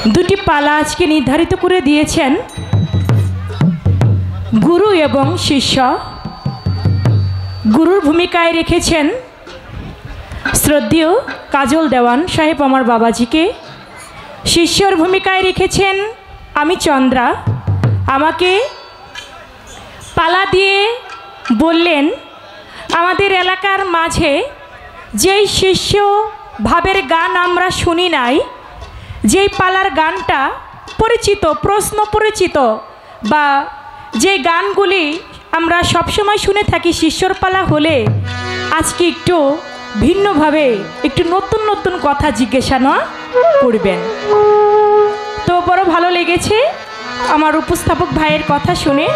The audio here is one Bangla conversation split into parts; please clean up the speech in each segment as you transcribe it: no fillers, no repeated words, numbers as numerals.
দুটি পালা আজকে নির্ধারিত করে দিয়েছেন গুরু এবং শিষ্য। গুরুর ভূমিকায় রেখেছেন শ্রদ্ধেয় কাজল দেওয়ান সাহেব আমার বাবাজিকে। শিষ্যর ভূমিকায় রেখেছেন আমি চন্দ্রা। আমাকে পালা দিয়ে বললেন আমাদের এলাকার মাঝে যেই শিষ্য ভাবের গান আমরা শুনি নাই, যেই পালার গানটা পরিচিত, প্রশ্ন পরিচিত, বা যে গানগুলি আমরা সবসময় শুনে থাকি শিষ্যর পালা হলে, আজকে একটু ভিন্নভাবে একটু নতুন নতুন কথা জিজ্ঞাসা করবেন। তো বড় ভালো লেগেছে আমার উপস্থাপক ভাইয়ের কথা শুনে।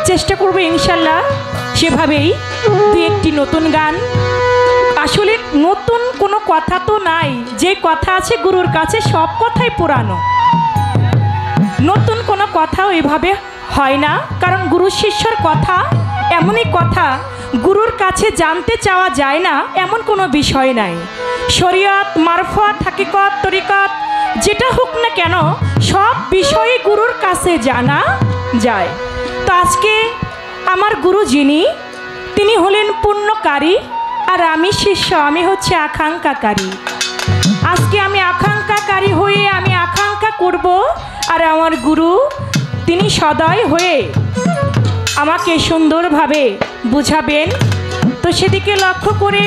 চেষ্টা করবো ইনশাল্লাহ সেভাবেই দু একটি নতুন গান। আসলে নতুন কোনো কথা তো নাই, যে কথা আছে গুরুর কাছে সব কথাই পুরানো। নতুন কোনো কথাও এভাবে হয় না, কারণ গুরু শিষ্যর কথা এমনই কথা গুরুর কাছে জানতে চাওয়া যায় না এমন কোনো বিষয় নাই। শরীয়ত, মারফত, হাকিকত, তরিকত যেটা হোক না কেন সব বিষয়ে গুরুর কাছে জানা যায়। তো আজকে আমার গুরু যিনি, তিনি হলেন পুণ্যকারী আর আমি শিষ্য, আমি হচ্ছে আকাঙ্ক্ষাকারী। আজকে আমি আকাঙ্ক্ষাকারী হয়ে আমি আকাঙ্ক্ষা করব, আর আমার গুরু তিনি সদয় হয়ে আমাকে সুন্দরভাবে বুঝাবেন। তো সেদিকে লক্ষ্য করে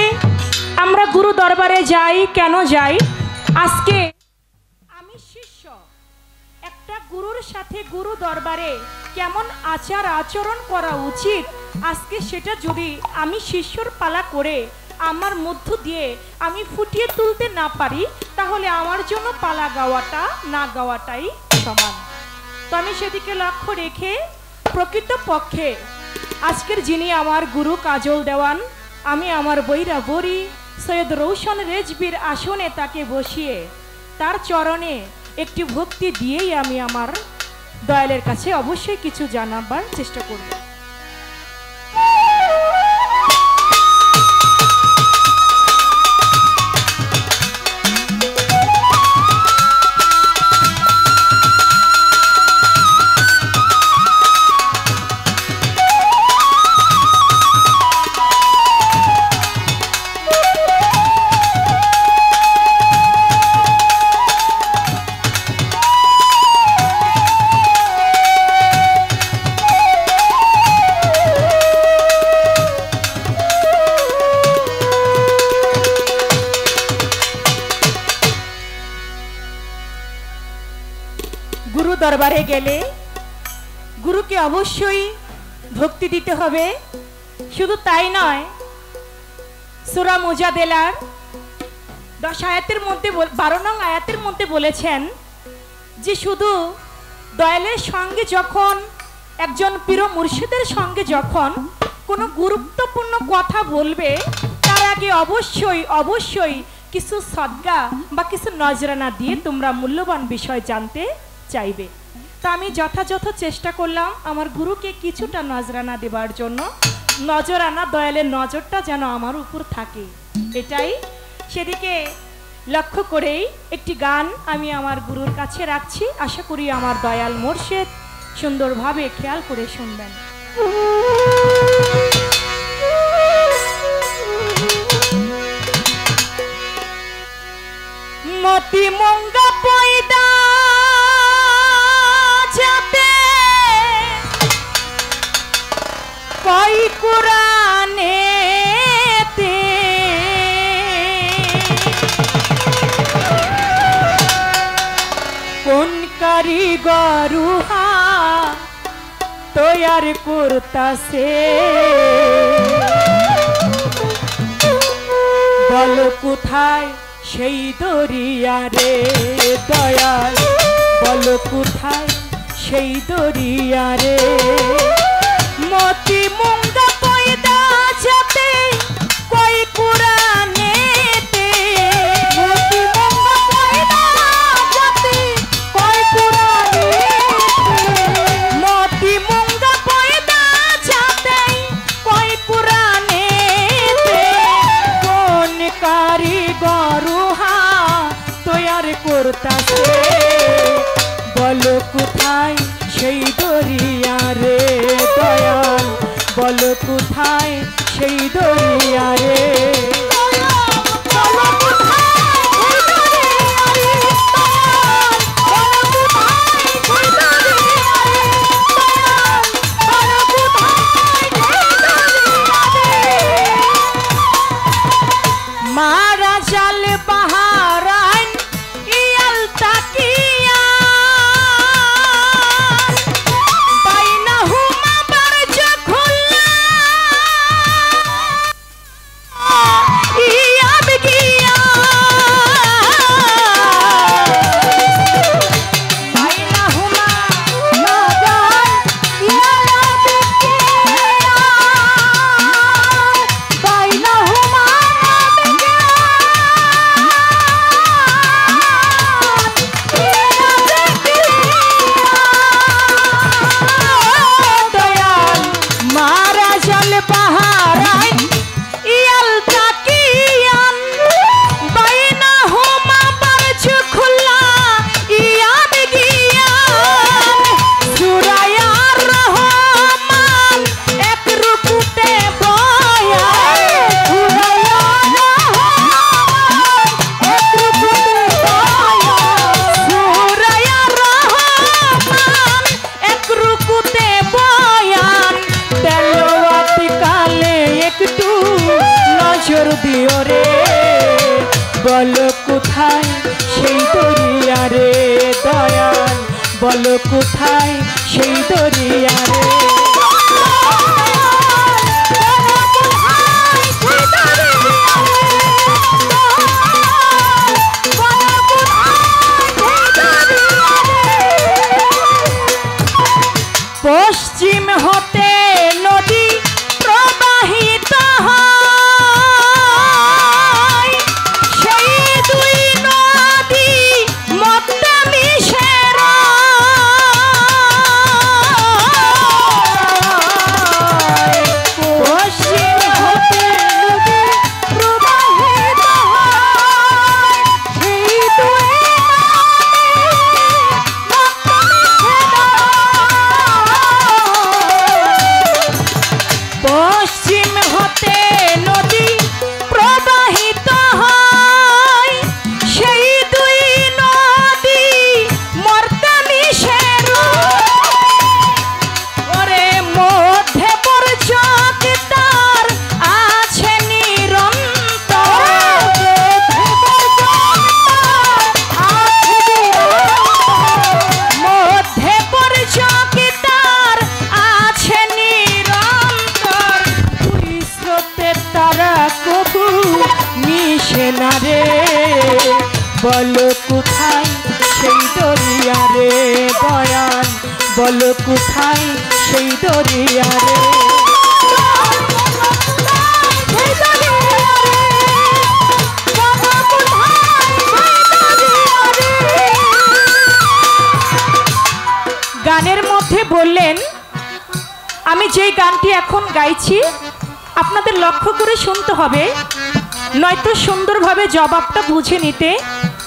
আমরা গুরু দরবারে যাই। কেন যাই? আজকে আমি শিষ্য, একটা গুরুর সাথে গুরু দরবারে কেমন আচার আচরণ করা উচিত, আজকে সেটা যদি আমি শিষ্যর পালা করে আমার মধ্য দিয়ে আমি ফুটিয়ে তুলতে না পারি, তাহলে আমার জন্য পালা গাওয়াটা না গাওয়াটাই সমান। তো আমি সেদিকে লক্ষ্য রেখে প্রকৃতপক্ষে আজকের যিনি আমার গুরু কাজল দেওয়ান, আমি আমার বৈরা বরি সৈয়দ রৌশন রেজবির আসনে তাকে বসিয়ে তার চরণে একটি ভক্তি দিয়েই আমি আমার দয়ালের কাছে অবশ্যই কিছু জানাবার চেষ্টা করব। গুরু দরবারে গেলে গুরুকে অবশ্যই ভক্তি দিতে হবে। শুধু তাই নয়, সূরা মুজাদেলার 10 আয়াতের মধ্যে 12 নং আয়াতের মধ্যে বলেছেন যে শুধু দয়ালের সঙ্গে যখন একজন পীর মুর্শিদের সঙ্গে যখন কোনো গুরুত্বপূর্ণ কথা বলবে, তার আগে অবশ্যই অবশ্যই কিছু সদকা বা কিছু নজরানা দিয়ে তোমরা মূল্যবান বিষয় জানতে চাইবে। তা আমি যথাযথ চেষ্টা করলাম আমার গুরুকে কিছুটা নজরানা দেবার জন্য। নজরানা, দয়ালের নজরটা যেন আমার উপর থাকে, এটাই। সেদিকে লক্ষ্য করেই একটি গান আমি আমার গুরুর কাছে রাখছি। আশা করি আমার দয়াল মোর্শেদ সুন্দরভাবে খেয়াল করে শুনবেন। মতি মঙ্গা পয়দা যাবে কই কুরআনেতে, কোন কারিগর তৈয়ার করতাছে, বল কোথায় সেই দরিয়া রে দয়াল, বল কোথায় সেই দরিয়া রে। মতি মুঙ্গা পয়দা যাবে কই কুরআনেতে, মতি মুঙ্গা পয়দা যাবে কই কুরআনেতে, মতি মুঙ্গা পয়দা যাবে কই কুরআনেতে, কোন কারিগর তৈয়ার করতাছে, দরিয়ারে। মারা জাল বাহারাইন ইয়াল তাকিয়া বাইনা হুমা বারজ খুল্লা ইয়াব গিয়া বাইনা হুমা নাগান ইয়াব গিয়া বাইনা হুমা বলো কোথায় সেই দরিয়ারে দয়াল, বলো কোথায় সেই দরিয়ারে। পশ্চিম হতে নদী প্রবাহিত হয়, সেই দুই নদী মধ্যে মিশে রয়। পশ্চিম হতে নদী প্রবাহিত হয়, সেই দুই পশ্চিম হতে নদী প্রবাহিত হয়, সেই দুই নদী মর্তে মিশে ওরে মধ্যে পর্যন্ত তার আছে নিরন্তর, মধ্যে পর্যন্ত তার আছে নিরন্তর, দুই স্রোতে তারা কবু মিশে না রে। বলো কোথায় সেই দরিয়ারে দয়াল, বলো কোথায় সেই দরিয়ারে। গানের মধ্যে বললেন, আমি যেই গানটি এখন গাইছি আপনাদের লক্ষ্য করে শুনতে হবে, নয়তো সুন্দরভাবে জবাবটা বুঝে নিতে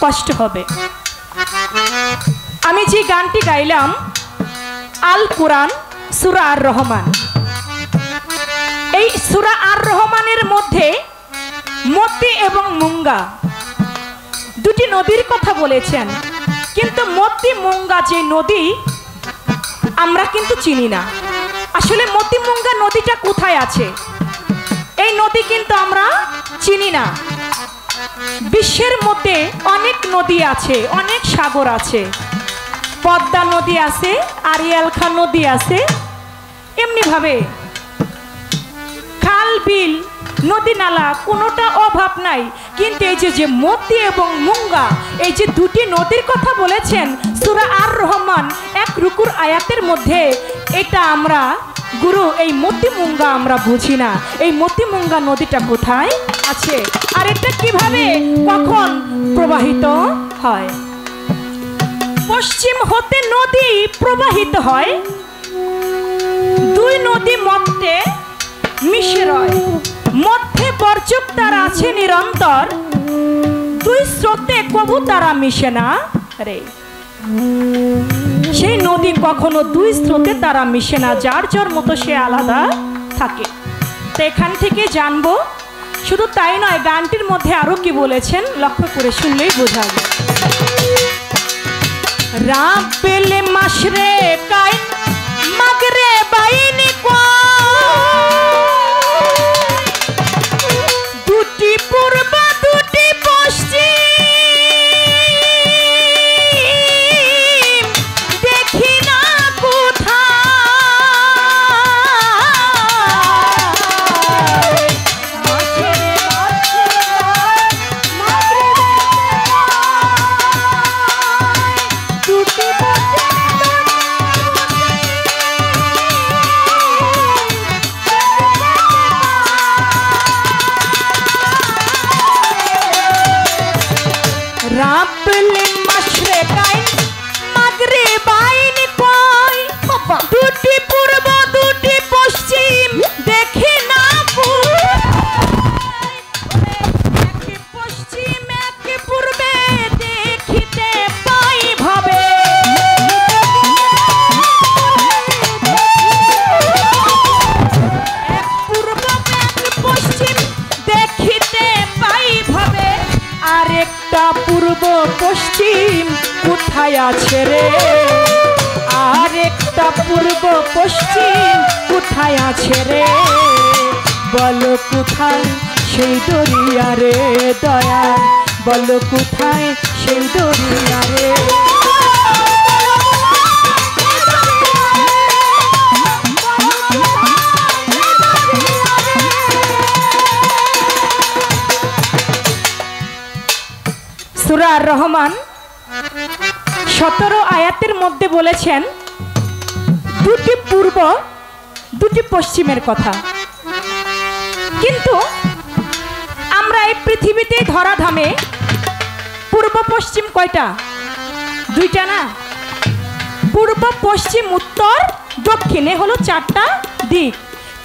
কষ্ট হবে। আমি যে গানটি গাইলাম আল কোরআন সূরা আর রহমান, এই সূরা আর রহমানের মধ্যে মতি এবং মুঙ্গা দুটি নদীর কথা বলেছেন, কিন্তু মতি মুঙ্গা যে নদী আমরা কিন্তু চিনি না। আসলে মতি মুঙ্গা নদীটা কোথায় আছে এই নদী কিন্তু আমরা চিনি না। বিশ্বের মধ্যে অনেক নদী আছে, অনেক সাগর আছে, পদ্মা নদী আছে, আরিয়াল খান নদী আছে, এমনি ভাবে খাল বিল নদী নালা কোনোটা অভাব নাই। কিন্তু এই যে মতি এবং মুঙ্গা এই যে দুটি নদীর কথা বলেছেন সূরা আর রহমান এক রুকুর আয়াতের মধ্যে, এটা আমরা গুরু এই মতি মুঙ্গা আমরা বুঝি না। এই মতি মুঙ্গা নদীটা কোথায় আছে আর এটা কিভাবে কখন প্রবাহিত হয়। পশ্চিম হতে নদী প্রবাহিত হয়, দুই নদী মধ্যে মিশে রয়, মধ্যে বর্জক তারা আছে নিরন্তর, দুই স্রোতে কবু তারা মিশে না রে। সেই নদী কখনো দুই স্রোতে তারা মিশে না, যার যার মতো সে আলাদা থাকে। তো এখান থেকে জানবো। শুধু তাই নয়, গানটির মধ্যে আরো কি বলেছেন লক্ষ্য করে শুনলেই বোঝা যায়। রাত পেলে মাসরে কাই মাগরে বাইনি দুটি পূর্ব দুটি পশ্চিম দেখি না রাপলে মাসরে কাই মাগরে বাইনি কই দুটি পূর্ব দুটি পশ্চিম দেখি না একে পশ্চিম একে পূর্বে দেখিতে পাই ভাবে এক পূর্ব এক পশ্চিম দেখিতে পাই ভাবে আরেকটা পূর্ব পশ্চিম কোথায় আছে রে আরেকটা পূর্ব পশ্চিম কোথায় আছে রে বলো কোথায় সেই দরিয়া রে দয়া বলো কোথায় সেই দরিয়া রে সূরা আর রহমান 17 আয়াতের মধ্যে বলেছেন দুটি পূর্ব দুটি পশ্চিমের কথা। কিন্তু আমরা এই পৃথিবীতে ধরাধামে পূর্ব পশ্চিম কয়টা? দুইটা না, পূর্ব পশ্চিম উত্তর দক্ষিণে হলো 4টা দিক।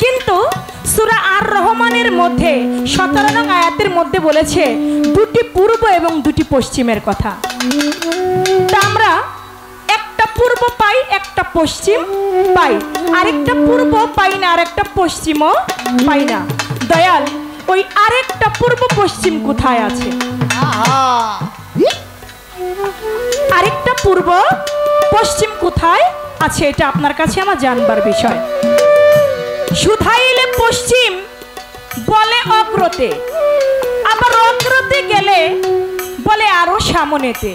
কিন্তু সূরা আর রহমানের মধ্যে 17 নং আয়াতের মধ্যে বলেছে দুটি পূর্ব এবং দুটি পশ্চিমের কথা। তা আমরা একটা পূর্ব পাই একটা পশ্চিম পাই, আরেকটা পূর্ব পাই না আরেকটা পশ্চিমও পাই না। দয়াল ওই আরেকটা পূর্ব পশ্চিম কোথায় আছে? আরেকটা পূর্ব পশ্চিম কোথায় আছে এটা আপনার কাছে আমার জানবার বিষয়। শুধাইলে পশ্চিম বলে অগ্রতে, আবার অগ্রতে গেলে বলে আরো সামনেতে।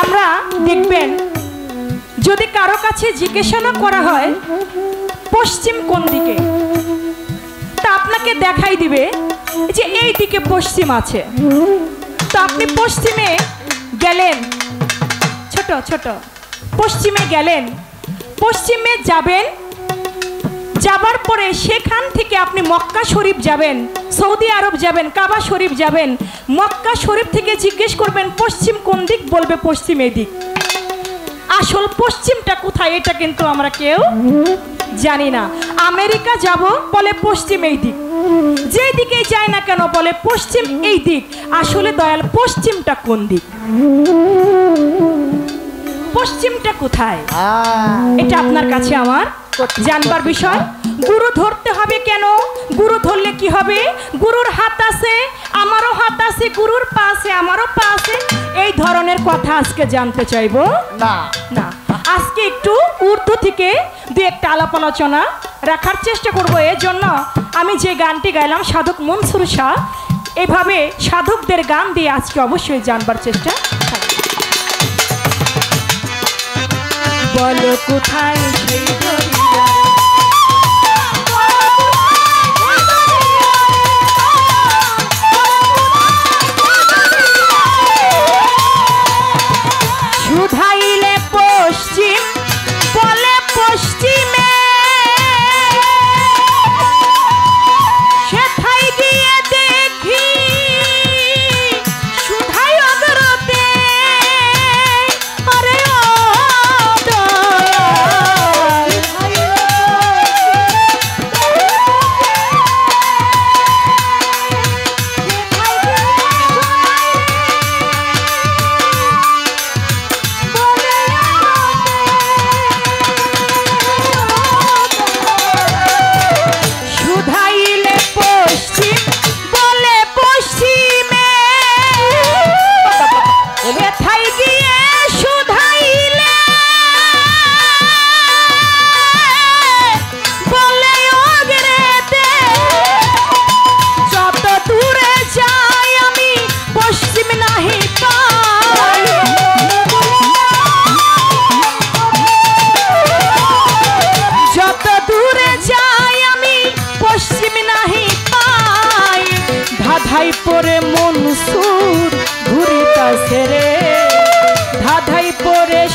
আমরা দেখবেন যদি কারো কাছে জিজ্ঞাসা করা হয় পশ্চিম কোন দিকে, তা আপনাকে দেখাই দিবে যে এই দিকে পশ্চিম আছে। তো আপনি পশ্চিমে গেলেন, ছোট ছোট পশ্চিমে গেলেন, পশ্চিমে যাবেন, যাবার পরে সেখান থেকে আপনি মক্কা শরীফ যাবেন, সৌদি আরব যাবেন, কাবা শরীফ যাবেন। মক্কা শরীফ থেকে জিজ্ঞেস করবেন পশ্চিম কোন দিক, বলবে পশ্চিম এই দিক। আসল পশ্চিমটা কোথায় এটা কিন্তু আমরা কেউ জানি না। আমেরিকা যাব বলে পশ্চিম এই দিক, যে দিকে যায় না কেন বলে পশ্চিম এই দিক। আসলে দয়াল পশ্চিমটা কোন দিক, পশ্চিমটা কোথায় এটা আপনার কাছে আমার জানবার বিষয়। গুরু ধরতে হবে কেন, গুরু ধরলে কি হবে? গুরুর হাত আছে আমারও হাত আছে, গুরুর পা আছে আমারও পা আছে, এই ধরনের কথা আজকে জানতে চাইবো না। না, আজকে একটু উর্দু থেকে দু একটা আলাপ আলোচনা রাখার চেষ্টা করবো। এর জন্য আমি যে গানটি গাইলাম সাধক মনসুর শাহ, এভাবে সাধকদের গান দিয়ে আজকে অবশ্যই জানবার চেষ্টা। বলো কোথায় সেই দরিয়া, শুধাইলে পশ্চিম বলে পশ্চিমে, সেথাই গিয়ে দেখি শুধাই অগ্রতে। আরে ও দয়াল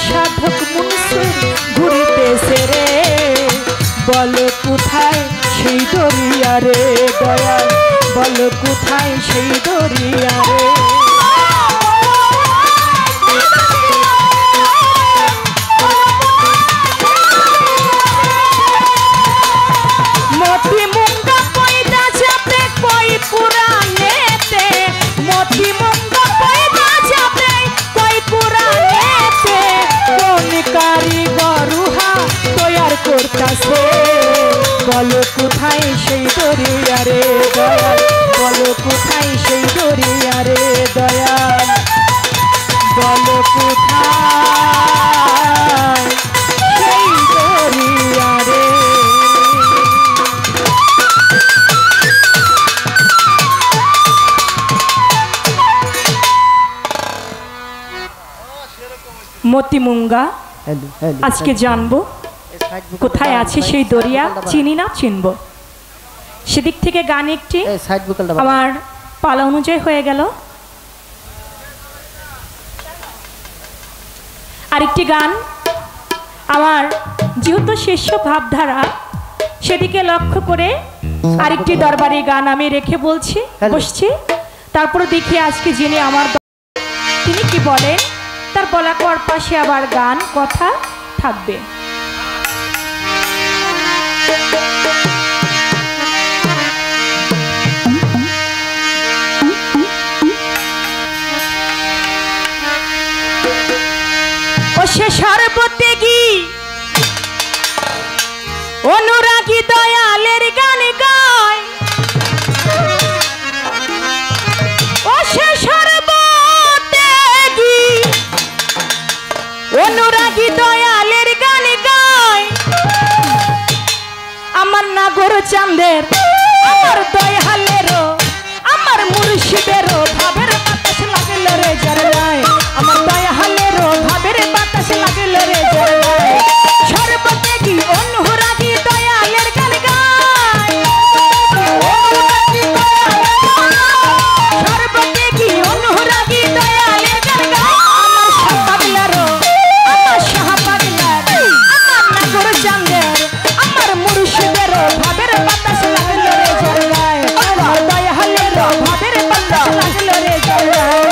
সাধক মনসুর ঘুরিতেছে রে, বলো কোথায় সেই দরিয়া রে দয়াল, বলো কোথায় সেই দরিয়া রে। মতি মুঙ্গা পয়দা যাবে কই পুরানেতে, মতি মুঙ্গা পয়দা যাবে কই পুরানেতে, কোন কারিগরুহা তৈয়ার করতাছে, বলো কোথায় সেই দরিয়া রে দয়াল, বলো কোথায় সেই দরিয়া রে দয়াল, বলো কোথায় সেই দরিয়া রে। মতিমুঙ্গা আজকে জানবো কোথায় আছে সেই দরিয়া, চিনি না চিনব। সেদিক থেকে গান একটি আমার পালা অনুযায়ী হয়ে গেল। আরেকটি গান আমার যেহেতু শিষ্য ভাবধারা সেদিকে লক্ষ্য করে আরেকটি দরবারি গান আমি রেখে বলছি বসছি, তারপরে দেখি আজকে যিনি আমার তিনি কি বলেন, তার বলা কর পাশে আবার গান কথা থাকবে। ও সে সর্বত্যাগী অনুরাগী দয়ালের গান গায়, ও সে সর্বত্যাগী অনুরাগী দয়ালের গান গায়, আমার নাগর চাঁদের আমার দয়ালেরও আমার মুর্শিদেরও ভাবের বাতাস লাগল রে জরলায়, আমার দয়ালেরও ভাবের বাতাস লাগল রে জরলায়, সর্বত্যাগী অনুরাগী দয়ালের গান গায়, সর্বত্যাগী অনুরাগী দয়ালের গান গায়, আমার শাহ পাগলারও আমার শাহ পাগলার আমার নাগর চাঁদের আমার মুর্শিদেরও ভাবের বাতাস লাগল রে জরলায়, আমার দয়ালেরও ভাবের বাতাস লাগল রে জরলায়।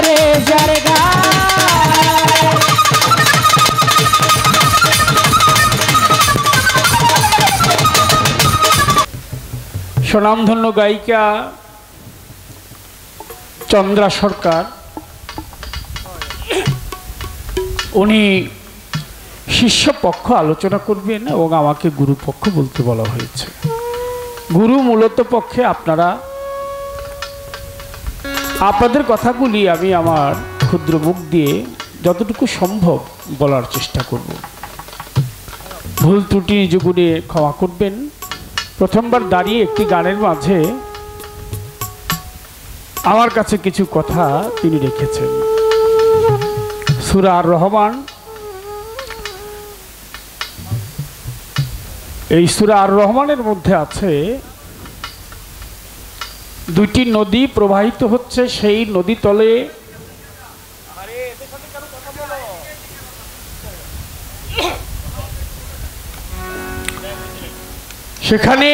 রে যার গায়। স্বনামধন্য গায়িকা চন্দ্রা সরকার, উনি শিষ্যপক্ষ আলোচনা করবেন এবং আমাকে গুরুপক্ষ বলতে বলা হয়েছে। গুরু মূলত পক্ষে আপনারা, আপনাদের কথাগুলি আমি আমার ক্ষুদ্র মুখ দিয়ে যতটুকু সম্ভব বলার চেষ্টা করব। ভুল ত্রুটি নিজগুণে ক্ষমা করবেন। প্রথমবার দাঁড়িয়ে একটি গানের মাঝে আমার কাছে কিছু কথা তিনি রেখেছেন। সূরা আর রহমান, এই সূরা আর রহমানের মধ্যে আছে দুইটি নদী প্রবাহিত হচ্ছে, সেই নদী তলে সেখানে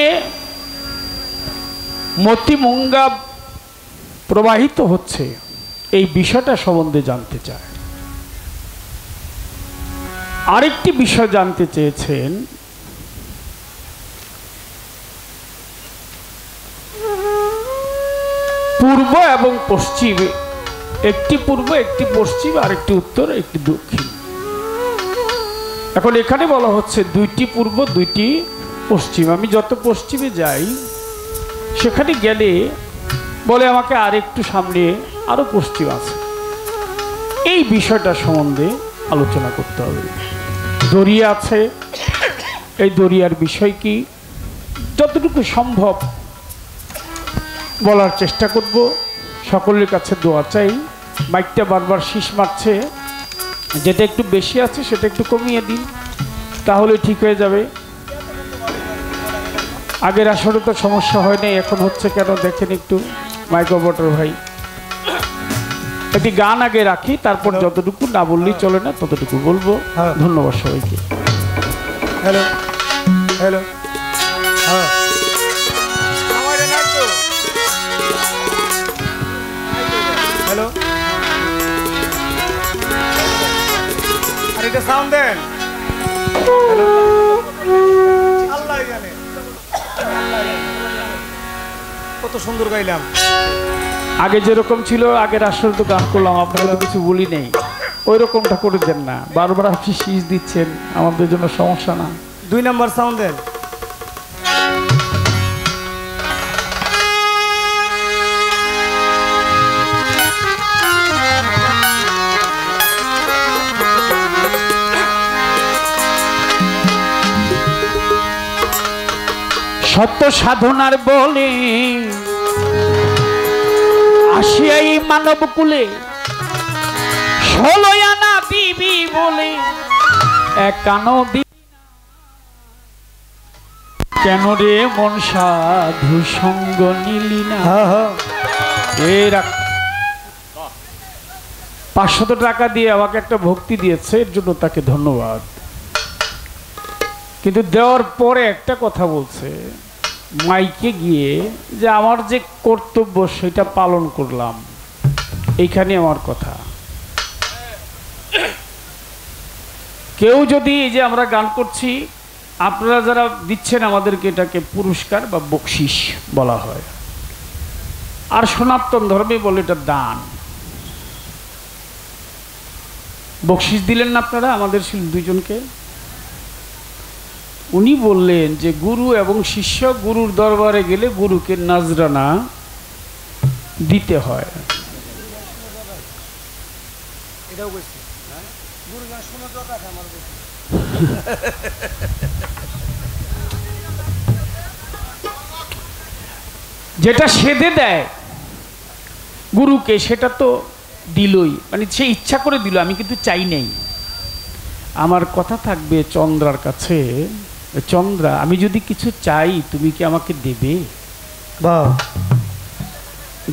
মতিমঙ্গা প্রবাহিত হচ্ছে, এই বিষয়টা সম্বন্ধে জানতে চায়। আরেকটি বিষয় জানতে চেয়েছেন, পূর্ব এবং পশ্চিম, একটি পূর্ব একটি পশ্চিম, আরেকটি উত্তর একটি দক্ষিণ। এখন এখানে বলা হচ্ছে দুইটি পূর্ব দুইটি পশ্চিম। আমি যত পশ্চিমে যাই সেখানে গেলে বলে আমাকে আর একটু সামনে আরো পশ্চিম আছে। এই বিষয়টা সম্বন্ধে আলোচনা করতে হবে। দরিয়া আছে, এই দরিয়ার বিষয় কি যতটুকু সম্ভব বলার চেষ্টা করব। সকলের কাছে দোয়া চাই। মাইকটা বারবার শীষ মারছে, যেটা একটু বেশি আছে সেটা একটু কমিয়ে দিন, তাহলে ঠিক হয়ে যাবে। আগের আসলে তো সমস্যা হয় নাই, এখন হচ্ছে কেন দেখেন একটু। মাইক অপারেটর ভাই, একটি গান আগে রাখি, তারপর যতটুকু না বললেই চলে না ততটুকু বলবো। ধন্যবাদ সবাইকে। হ্যালো হ্যালো, হ্যাঁ হ্যালো, আর এটা সাউন্ড দেন। আল্লাহ জানে কত সুন্দর গাইলাম। আগে যেরকম ছিল, আগের আসলে তো গান করলাম, আপনারা তো কিছু বলি নেই, ওই রকমটা করে দেন না। বারবার আপনি শীষ দিচ্ছেন, আমাদের জন্য সমস্যা না। 2 নাম্বার সাউন্ড দেন। সত্য সাধনার বলে আসিয়াই মানব কুলে, 16 আনা দিবি বলে একানো দিবি কেন রে মন সাধু সঙ্গ নিলি না। 500 টাকা দিয়ে আমাকে একটা ভক্তি দিয়েছে, এর জন্য তাকে ধন্যবাদ। কিন্তু দেওয়ার পরে একটা কথা বলছে মাইকে গিয়ে, যে আমার যে কর্তব্য সেটা পালন করলাম, এইখানে আমার কথা। কেউ যদি, এই যে আমরা গান করছি, আপনারা যারা দিচ্ছেন আমাদেরকে, এটাকে পুরস্কার বা বকশিস বলা হয়, আর সনাতন ধর্মে বলে এটা দান। বকশিস দিলেন না আপনারা আমাদের দুইজনকে। উনি বললেন যে গুরু এবং শিষ্য, গুরুর দরবারে গেলে গুরুকে নাজরানা দিতে হয়। যেটা সেধে দেয় গুরুকে, সেটা তো দিলই, মানে সে ইচ্ছা করে দিল, আমি কিন্তু চাই নাই। আমার কথা থাকবে চন্দ্রার কাছে, চন্দ্রা আমি যদি কিছু চাই তুমি কি আমাকে দেবে?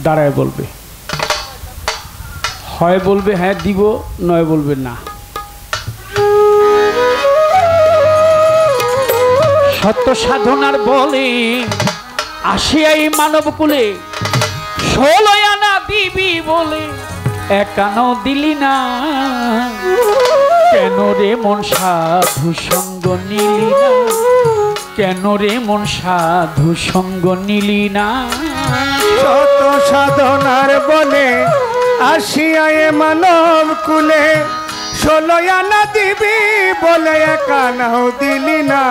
দাঁড়ায় বলবে, হয় বলবে হ্যাঁ দিব, নয় বলবে না। সত্য সাধনার বলে আসিয়াই মানব কুলে, 16 আনা দিবি বলে একানো দিলি না কেন রে মন সাধু সঙ্গ নিলি না কেন রে মন সাধু সঙ্গ নিলি না শত সাধনার বলে আসিয়া এ মানব কুলে 16 আনা দিবি বলে একানাও দিলি না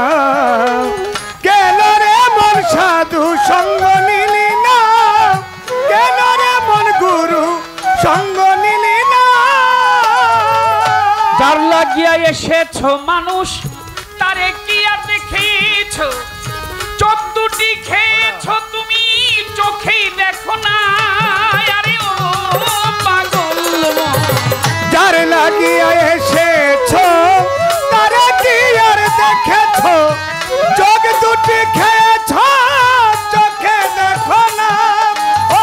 কেন রে মন সাধু সঙ্গ নিলি না কেন রে মন গুরু সঙ্গ নিলি না যার লাগিয়া এসেছ মানুষ তারে কি আর দেখেছ চোখ দুটি খেয়েছ তুমি চোখেই দেখো না আরে ও পাগল যার লাগিয়া এসেছ তারে কি আর দেখেছ চোখ দুটি খেয়েছ চোখে দেখো না ও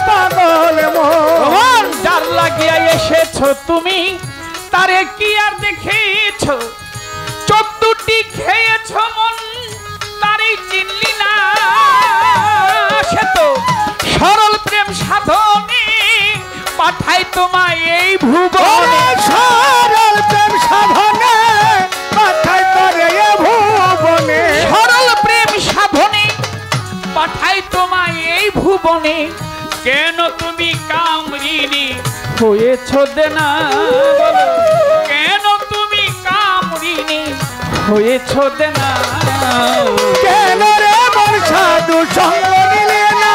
পাগল মন যার লাগিয়া এসেছ তুমি তারে কি আর দেখেছ চোখ দুটি খেয়েছ মন তারে চিনলি না সে তো সরল প্রেম সাধনে পাঠাই তোমায় এই ভুবনে সরল প্রেম সাধনে পাঠাই তোরে এ ভুবনে সরল প্রেম সাধনে পাঠাই তোমায় এই ভুবনে কেন তুমি কামরিনী হয়েছ দেনা বলো কেন তুমি কামরিনী হয়েছ দেনা কেন রে মন সাধু সঙ্গ নিলে না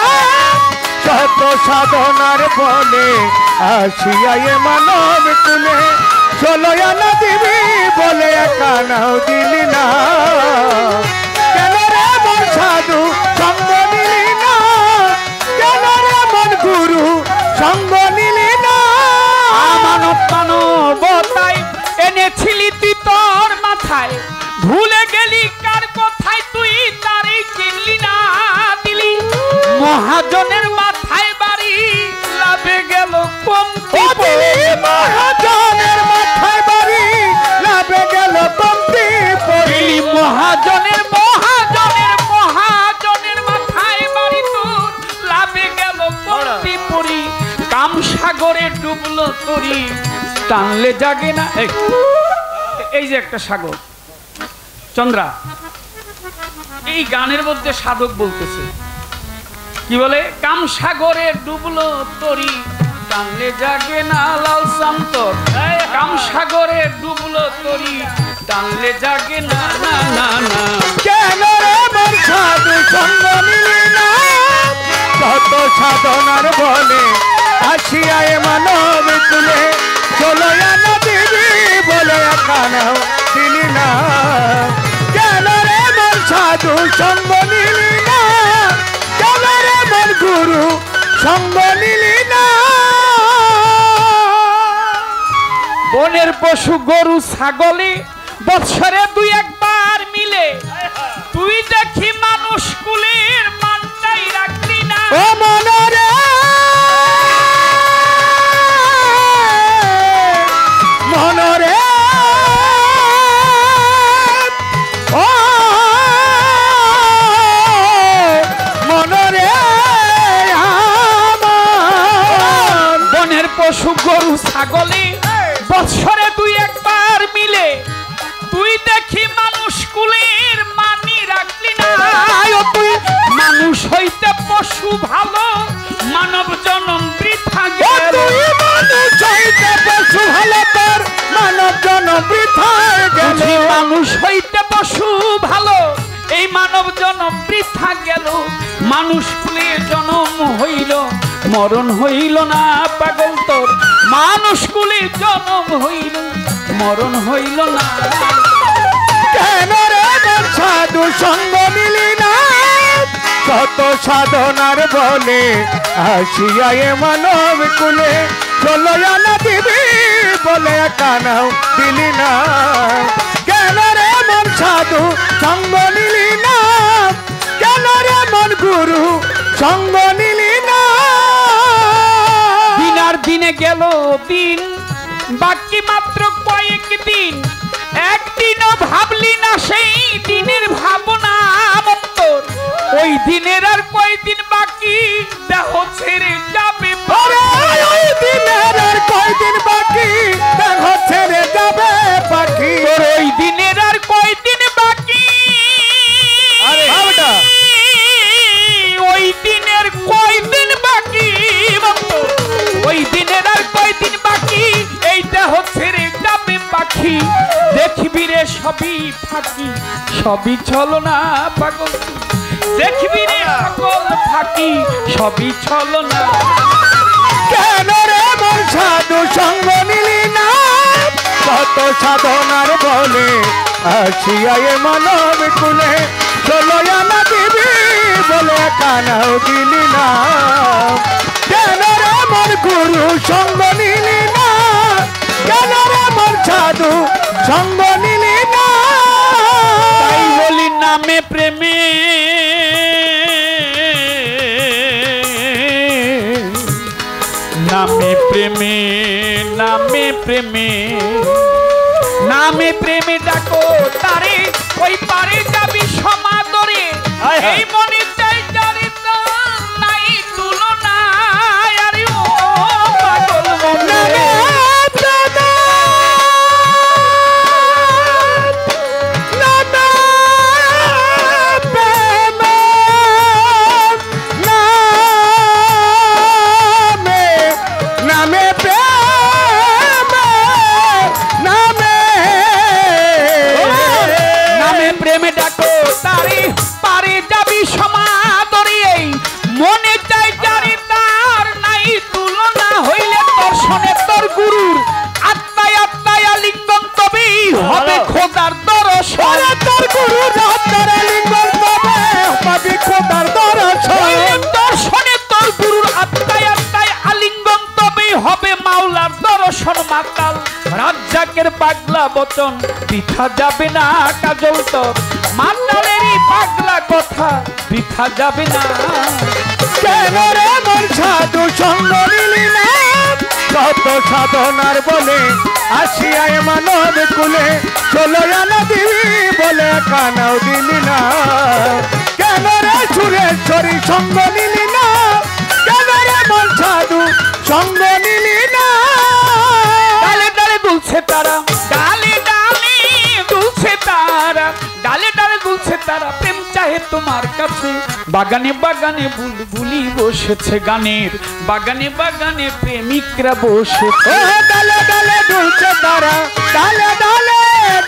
শত সাধনার বলে আসিয়া এ মানব কুলে 16 আনা দিবি বলে একানাও দিলি না কেন রে মন সাধু সঙ্গ নিলি না কেন রে মন গুরু সঙ্গ নিলি না মানব মানবতায় এনেছিলি তুই তোর মাথায় ভুলে গেলি কার কথায় তুই তারে চিনলি না দিলি মহাজনের মাথায় বাড়ি লাভে গেল কমতি মহাজনের মাথায় বাড়ি লাভে গেল কমতি পড়ি মহাজনের মাথায় বাড়ি তোর লাভে গেল কমতি পড়ি কাম সাগরে ডুবলো তরি টানলে জাগে না এই যে একটা সাগর চন্দ্রা এই গানের মধ্যে সাধক বলতেছে কি বলে কাম সাগরে ডুবলো তরি টানলে জাগে না লাল শান্তর কাম সাগরে ডুবলো তরি টানলে জাগে না না না না কেন রে মন সাধু সঙ্গ নিলি না কত সাধনার বলে আসিয়া এ মানব কুলে 16 আনা দিবি বলে একানাও দিলি না কেন রে মন সাধু সঙ্গ নিলি না কেন রে মন গুরু সঙ্গ নিলি না বনের পশু গরু ছাগলে বৎসরে 2-1 মিলে তুই দেখি মানুষ কুলের মানটাই রাখলি না ও মনরে মনরে ও মনরে আমার বনের পশু গরু ছাগলে বৎসরে 2-1 মিলে তুই দেখি মানুষ কুলের মানি রাখলি না তুই মানুষ হইতে পশু ভালো মানব জনম বৃথা গেল মানুষ হইতে পশু ভালো তোর মানব জনম বৃথা গেল মানুষ হইতে পশু ভালো এই মানব জনম বৃথা গেল মানুষ কুলে জনম হইল মরণ হইল না পাগল তোর মানুষ কুলে জনম হইল মরণ হইল না কেন রে মন সাধু সঙ্গ নিলি না কত সাধনার বলে আসিয়া এ মানব কুলে 16 আনা দিবি বলে একানাও দিলি না কেন রে মন সাধু সঙ্গ নিলি না কেন রে মন গুরু সঙ্গ নিলি না দিনার দিনে গেল দিন বাকি মাত্র কয়েকদিন একদিনও ভাবলি না সেই দিনের ভাবনা অন্তর ওই দিনের আর কয়দিন বাকি দেহ ছেড়ে যাবে ওই দিনের সবই ফাঁকি, সবই ছলনা পাগল তুই। দেখবি রে সকল ফাঁকি, সবই ছলনা। কেন রে মন সাধু সঙ্গ নিলি না, কত সাধনার বলে আসিয়া এ মানব কুলে, চলো আনা দিবি বলে কানাও দিলি না। কেন রে মন গুরু সঙ্গ নিলি না, কেন রে মন সাধু সঙ্গ নিলি না। তাই বলি নামে প্রেমে, নামে প্রেমে, নামে প্রেমে, নামে প্রেমে ডাকো তারে, ওই পারে যাবি সমাদরে। এই মনে চাই যারে নাই তুলনা, আরে ও পাগল মনে। রাজ্জাকের পাগলা বচন বৃথা যাবে না, কাজল তোর মাতালেরই পাগলা কথা বৃথা যাবে না। কেন রে মন সাধু সঙ্গ নিলি না, কত সাধনার বলে আসিয়া এ মানব কুলে, চলো আনা দিবি বলে কানাও দিলি না। কেন রে সুরেশ্বরী সঙ্গ নিলি না, কেন রে মন সাধু সঙ্গ নিলি না। ডালে ডালে দুলছে তারা, ডালে ডালে দুলছে তারা, ডালে ডালে দুলছে তারা, প্রেম চাহে তোমার কাছে। বাগানে বাগানে বুলবুলি বসেছে গানের, বাগানে বাগানে প্রেমিকরা বসেছে। ডালে ডালে দুলছে তারা, ডালে ডালে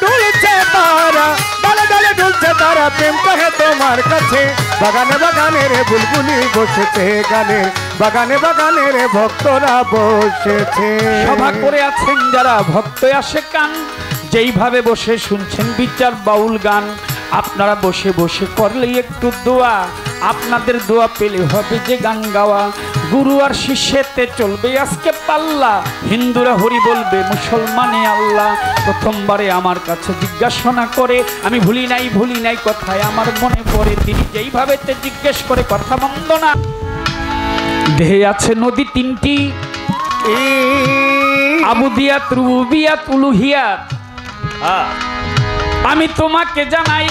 দুলছে তারা, ডালে ডালে দুলছে তারা, প্রেম চাহে তোমার কাছে। বাগানে বাগানে রে বুলবুলি বসেছে গানের, বাগানে বাগানে রে ভক্তরা বসেছে। সভা করে আছেন যারা ভক্ত আসে কান, যেইভাবে বসে শুনছেন বিচার বাউল গান। আপনারা বসে বসে করলে একটু দোয়া, আপনাদের দোয়া পেলে হবে যে গান গাওয়া। গুরু আর শিষ্যেতে চলবে আজকে পাল্লা, হিন্দুরা হরি বলবে মুসলমানে আল্লাহ। প্রথমবারে আমার কাছে জিজ্ঞাসা করে, আমি ভুলি নাই কথায় আমার মনে পড়ে। তিনি যেইভাবে জিজ্ঞেস করে কথা মন্দ না। দেহে আছে নদী তিনটি, আবুদিয়াত, রুবুবিয়াত, উলুহিয়াত। আমি তোমাকে জানাই,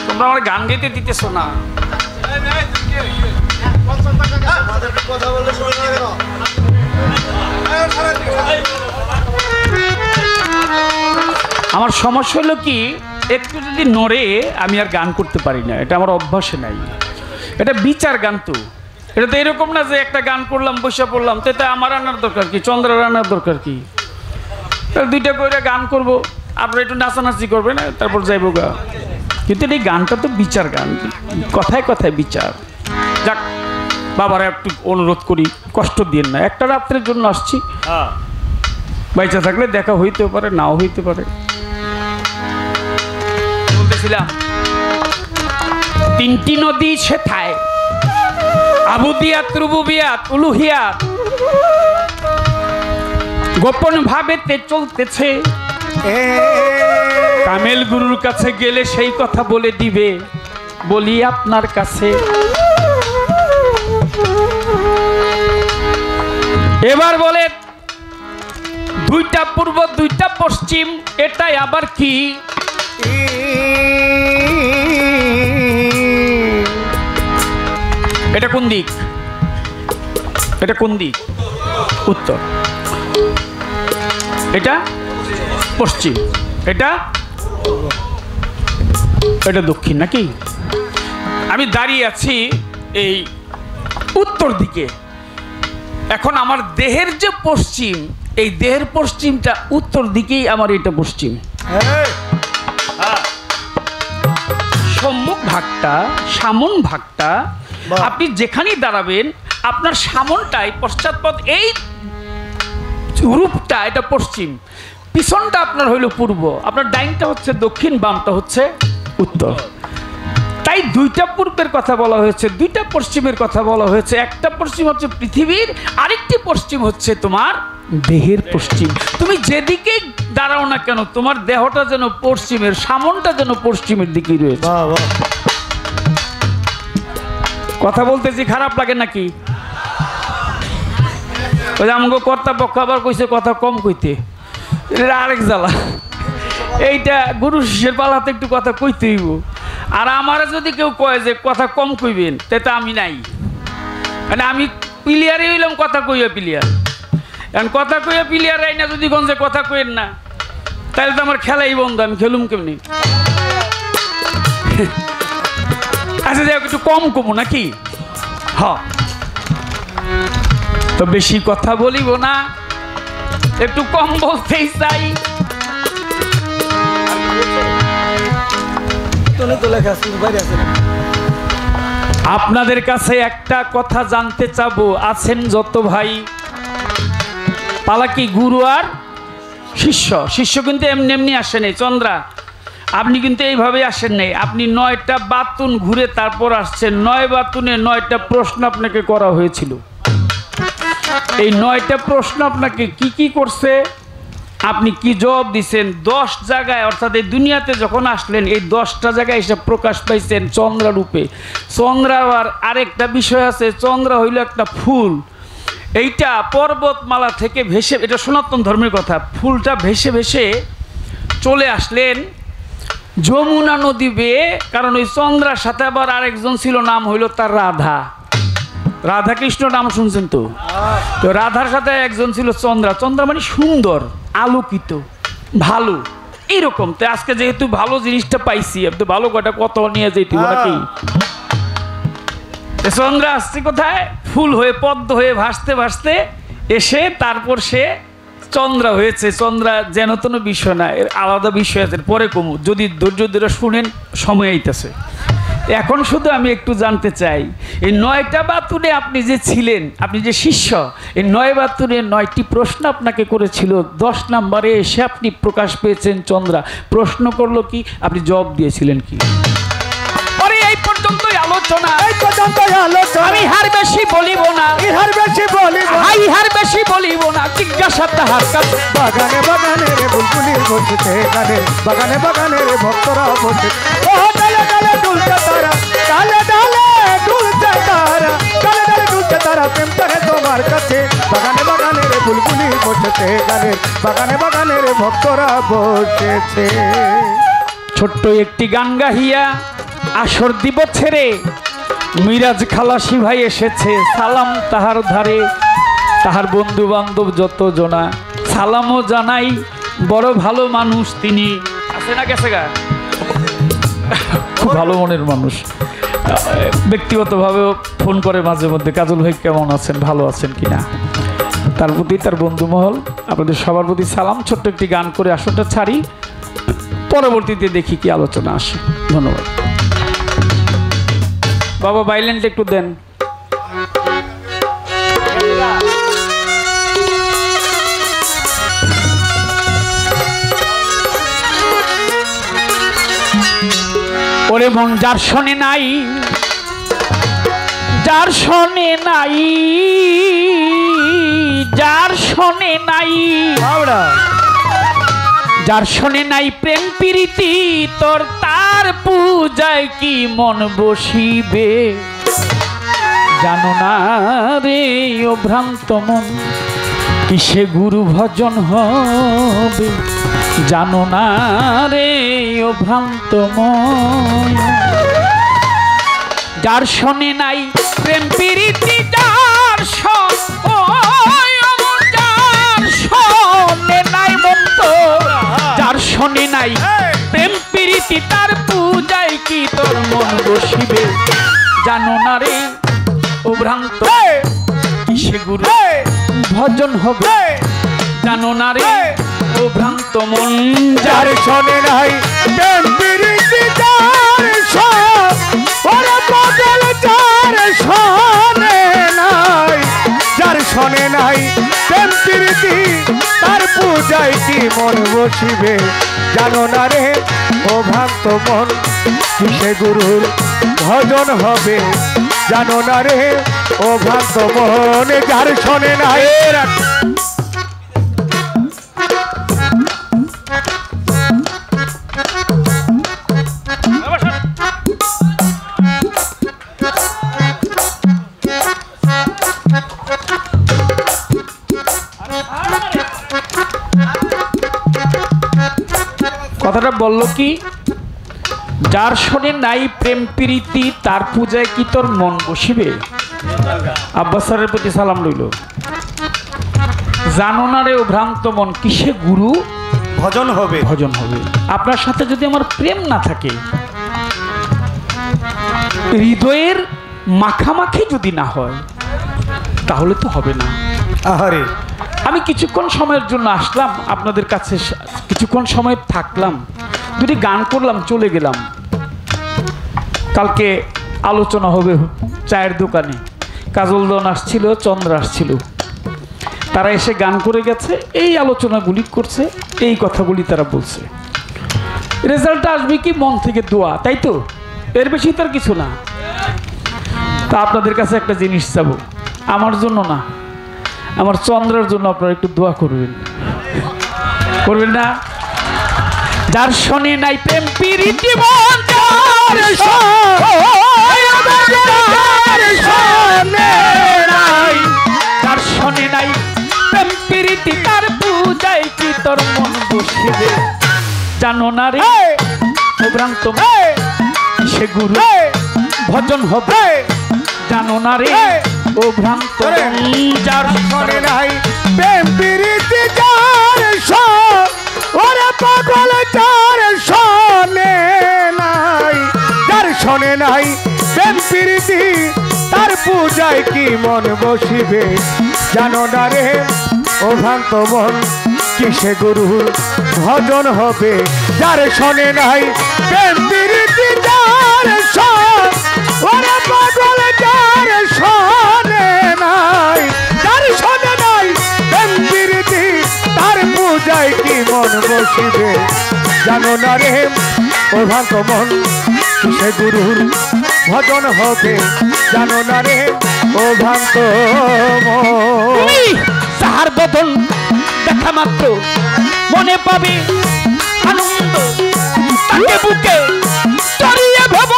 তোমরা আমার গান গাইতে দিতেছ না। আমার সমস্যা হলো কি, একটু যদি নড়ে আমি আর গান করতে পারি না, এটা আমার অভ্যাসে নাই। এটা বিচার গান তো, এটা তো এরকম না যে একটা গান করলাম বসে পড়লাম, তো এটা আমার রান্নার দরকার কি, চন্দ্র রান্নার দরকার কি। দুইটা করে গান করবো, আপনারা একটু নাচানাচি করবে না, তারপর যাইবো গা। কিন্তু এই গানটা তো বিচার গান, কথায় কথায় বিচার। যাক বাবারা একটু অনুরোধ করি, কষ্ট দিন না, একটা রাত্রের জন্য আসছি, বাইচা থাকলে দেখা হইতে পারে, নাও হইতে পারে। বলতেছিলাম তিনটি নদী সেথায়, আবুদিয়াত, রুবুবিয়াত, উলুহিয়াত, গোপন ভাবেতে চলতেছে। কামেল গুরুর কাছে গেলে সেই কথা বলে দিবে, বলি আপনার কাছে। এবার বলে দুইটা পূর্ব দুইটা পশ্চিম, এটাই আবার কি? এটা কোন দিক? এটা কোন দিক? উত্তর। এটা পশ্চিম, এটা এটা দক্ষিণ নাকি? আমি দাঁড়িয়ে আছি এই উত্তর দিকে। এখন আমার দেহের যে পশ্চিম, এই দেহের পশ্চিমটা উত্তর দিকেই আমার এটা পশ্চিম। সম্মুখ ভাগটা, সামন ভাগটা, আপনি যেখানেই দাঁড়াবেন আপনার সামনটাই পশ্চাৎপদ, এই রূপটা এটা পশ্চিম, পিছনটা আপনার হইল পূর্ব, আপনার ডাইনটা হচ্ছে দক্ষিণ, বামটা হচ্ছে উত্তর। তাই দুইটা পূর্বের কথা বলা হয়েছে, দুইটা পশ্চিমের কথা বলা হয়েছে। একটা পশ্চিম হচ্ছে পৃথিবীর, আরেকটি পশ্চিম হচ্ছে তোমার দেহের পশ্চিম। তুমি যেদিকে দাঁড়াও না কেন তোমার দেহটা যেন পশ্চিমের, সামনটা যেন পশ্চিমের দিকেই রয়েছে। কথা বলতেছি খারাপ লাগে নাকি? আমাকে কর্তা পক্ষ আবার কইছে কথা কম কইতে, আরেক জ্বালা। এইটা গুরু শিষ্যের পালাতে একটু কথা কইতে হইব। আর আমার যদি কেউ কয় যে কথা কম কইবেন, তা আমি নাই, মানে আমি প্লেয়ারই হইলাম, কথা কইয়া প্লেয়ার। এখন কথা কইয়া প্লেয়ার আই না, যদি গঞ্জে কথা কইেন না তাহলে তো আমার খেলাই বন্ধ, আমি খেলুম কেমনি? আচ্ছা যাই একটু কম কমো নাকি? হ্যাঁ, তো বেশি কথা বলিব না, একটু কম বলতেই চাই। আপনাদের কাছে একটা কথা জানতে চাবো, আছেন যত ভাই, পালা কি গুরু আর শিষ্য? শিষ্য কিন্তু এমনি এমনি আসে নাই চন্দ্রা, আপনি কিন্তু এইভাবে আসেন নাই। আপনি 9টা বাতুন ঘুরে তারপর আসছেন। 9 বাতুনে 9টা প্রশ্ন আপনাকে করা হয়েছিল। এই 9টা প্রশ্ন আপনাকে কি কি করছে, আপনি কি জবাব দিচ্ছেন? 10 জায়গায়, অর্থাৎ এই দুনিয়াতে যখন আসলেন এই 10টা জায়গায় এসে প্রকাশ পাইছেন চন্দ্রা রূপে। চন্দ্রা আরেকটা বিষয় আছে, চন্দ্রা হইল একটা ফুল, এইটা পর্বতমালা থেকে ভেসে, এটা সনাতন ধর্মের কথা, ফুলটা ভেসে ভেসে চলে আসলেন যমুনা নদী বেয়ে। কারণ ওই চন্দ্রার সাথে আবার আরেকজন ছিল, নাম হইল তার রাধা। রাধা কৃষ্ণ নাম শুনছেন তো? তো রাধার সাথে একজন ছিল চন্দ্রা। চন্দ্রা মানে সুন্দর, আলোকিত, ভালো, এইরকম। তো আজকে যেহেতু ভালো জিনিসটা পাইছি, আপনি ভালো কটা কত নিয়ে যেতে নাকি? চন্দ্রা আসছে কোথায়? ফুল হয়ে, পদ্ম হয়ে ভাসতে ভাসতে এসে তারপর সে চন্দ্রা হয়েছে। চন্দ্রা যেন তেন বিষয় না, এর আলাদা বিষয় আছে, পরে কমু, যদি ধৈর্য ধরে শুনেন, সময় আইতেছে। এখন শুধু আমি একটু জানতে চাই, এই 9টা বাতুনে আপনি যে ছিলেন, আপনি যে শিষ্য, এই 9 বাতুনে 9টি প্রশ্ন আপনাকে করেছিল। 10 নম্বরে এসে আপনি প্রকাশ পেয়েছেন চন্দ্রা। প্রশ্ন করলো কি, আপনি জবাব দিয়েছিলেন কি? এই পর্যন্তই আলোচনা, এই পর্যন্তই আলোচনা। আমি হার বেশি বলিব না, ইহার বেশি বলিব, হার বেশি বলিব না। জিজ্ঞাসা তাহার কাছে। বাগানে বাগানে রে বুলবুলির বসেছে গানে, বাগানে বাগানে রে ভক্তরা বসে। ও ডালে ডালে দুলছে তারা, ডালে ডালে দুলছে তারা, ডালে ডালে দুলছে তারা, প্রেম করে তোমার কাছে। বাগানে বাগানে রে বুলবুলির বসেছে গানে, বাগানে বাগানে রে ভক্তরা বসেছে। ছোট্ট একটি গান গাহিয়া আসর দিব ছেড়ে, মিরাজ খালাসি ভাই এসেছে, সালাম তাহার ধারে। তাহার বন্ধু বান্ধব যত জনা সালামও জানাই, বড় ভালো মানুষ তিনি। আছে না গেছে গা, খুব ভালো মনের মানুষ। ব্যক্তিগতভাবেও ফোন করে মাঝে মধ্যে, কাজল ভাই কেমন আছেন, ভালো আছেন কিনা। তার প্রতি, তার বন্ধু মহল, আপনাদের সবার প্রতি সালাম। ছোট্ট একটি গান করে আসরটা ছাড়ি, পরবর্তীতে দেখি কি আলোচনা আসে। ধন্যবাদ। বাবা বাইলেন্ট একটু দেন। ওরে মন যার শোনে নাই, যার শোনে নাই, যার শোনে নাই, যার শোনে নাই প্রেম প্রীতি তোর, তার পূজায় কি মন বসিবে? জানো না রে ও ভ্রান্ত মন, কিসে গুরু ভজন হবে? জানো না রে ও ভ্রান্ত মন, যার শোনে নাই প্রেম প্রীতি, যার শোনে নাই মন্ত, যার শোনে নাই প্রেম প্রীতি, তার পূজায় কি তোর মন বসিবে? জানো না রে ও ও ভ্রান্ত কিসে গুরু ভজন হবে জানো না রে ও ভ্রান্ত মন যার শোনে নাই প্রেম প্রীতি যার ওরে পাগল যার শোনে নাই যার শোনে নাই প্রেম প্রীতি তার পূজায় কি মন বসিবে জানো না রে ও ভ্রান্ত মন কিসে গুরুর ভজন হবে জানো না রে ও ভ্রান্ত মন যার শোনে নাই কথাটা বলল কি যার শোনে নাই প্রেম প্রীতি তার পূজায় কি তোর মন বসিবে আব্বাস স্যারের প্রতি সালাম রইল জানো না রে ও ভ্রান্ত মন কিসে গুরু ভজন হবে ভজন হবে আপনার সাথে যদি আমার প্রেম না থাকে হৃদয়ের মাখামাখি যদি না হয় তাহলে তো হবে না আহারে আমি কিছুক্ষণ সময়ের জন্য আসলাম আপনাদের কাছে কিছুক্ষণ সময় থাকলাম দুটি গান করলাম চলে গেলাম কালকে আলোচনা হবে চায়ের দোকানে কাজল দন আসছিল চন্দ্র আসছিল তারা এসে গান করে গেছে এই আলোচনাগুলি করছে এই কথাগুলি তারা বলছে রেজাল্টটা আসবে কি মন থেকে দোয়া তাই তো এর বেশি তার কিছু না তা আপনাদের কাছে একটা জিনিস চাবো আমার জন্য না আমার চন্দ্রের জন্য আপনারা একটু দোয়া করবেন করবেন না যার শোনে নাই প্রেম প্রীতি মন যার শোনে নাই প্রেম প্রীতি তার পূজায় কি তোর মন বসিবে জানো না রে ও ভ্রান্ত সে গুরু ভজন হবে জানো না রে ও ভ্রান্ত যার শোনে নাই প্রেম প্রীতি যার ওরে পাগল যার শোনে নাই যার শোনে নাই প্রেম প্রীতি তার পূজায় কি মন বসিবে জানো না রে ও ভ্রান্ত মন কিসে গুরুর ভজন হবে যার শোনে নাই প্রেম প্রীতি যার ওরে পাগল যার শোনে নাই যার শোনে নাই প্রেম প্রীতি তার পূজায় কি মন বসিবে জানো না রে ও ভ্রান্ত মন কিসে গুরুর ভজন হবে জানো না রে ও ভ্রান্ত মন যাহার বদন দেখা মাত্র মনে পাবে আনন্দ তাকে বুকে চড়িয়ে ভব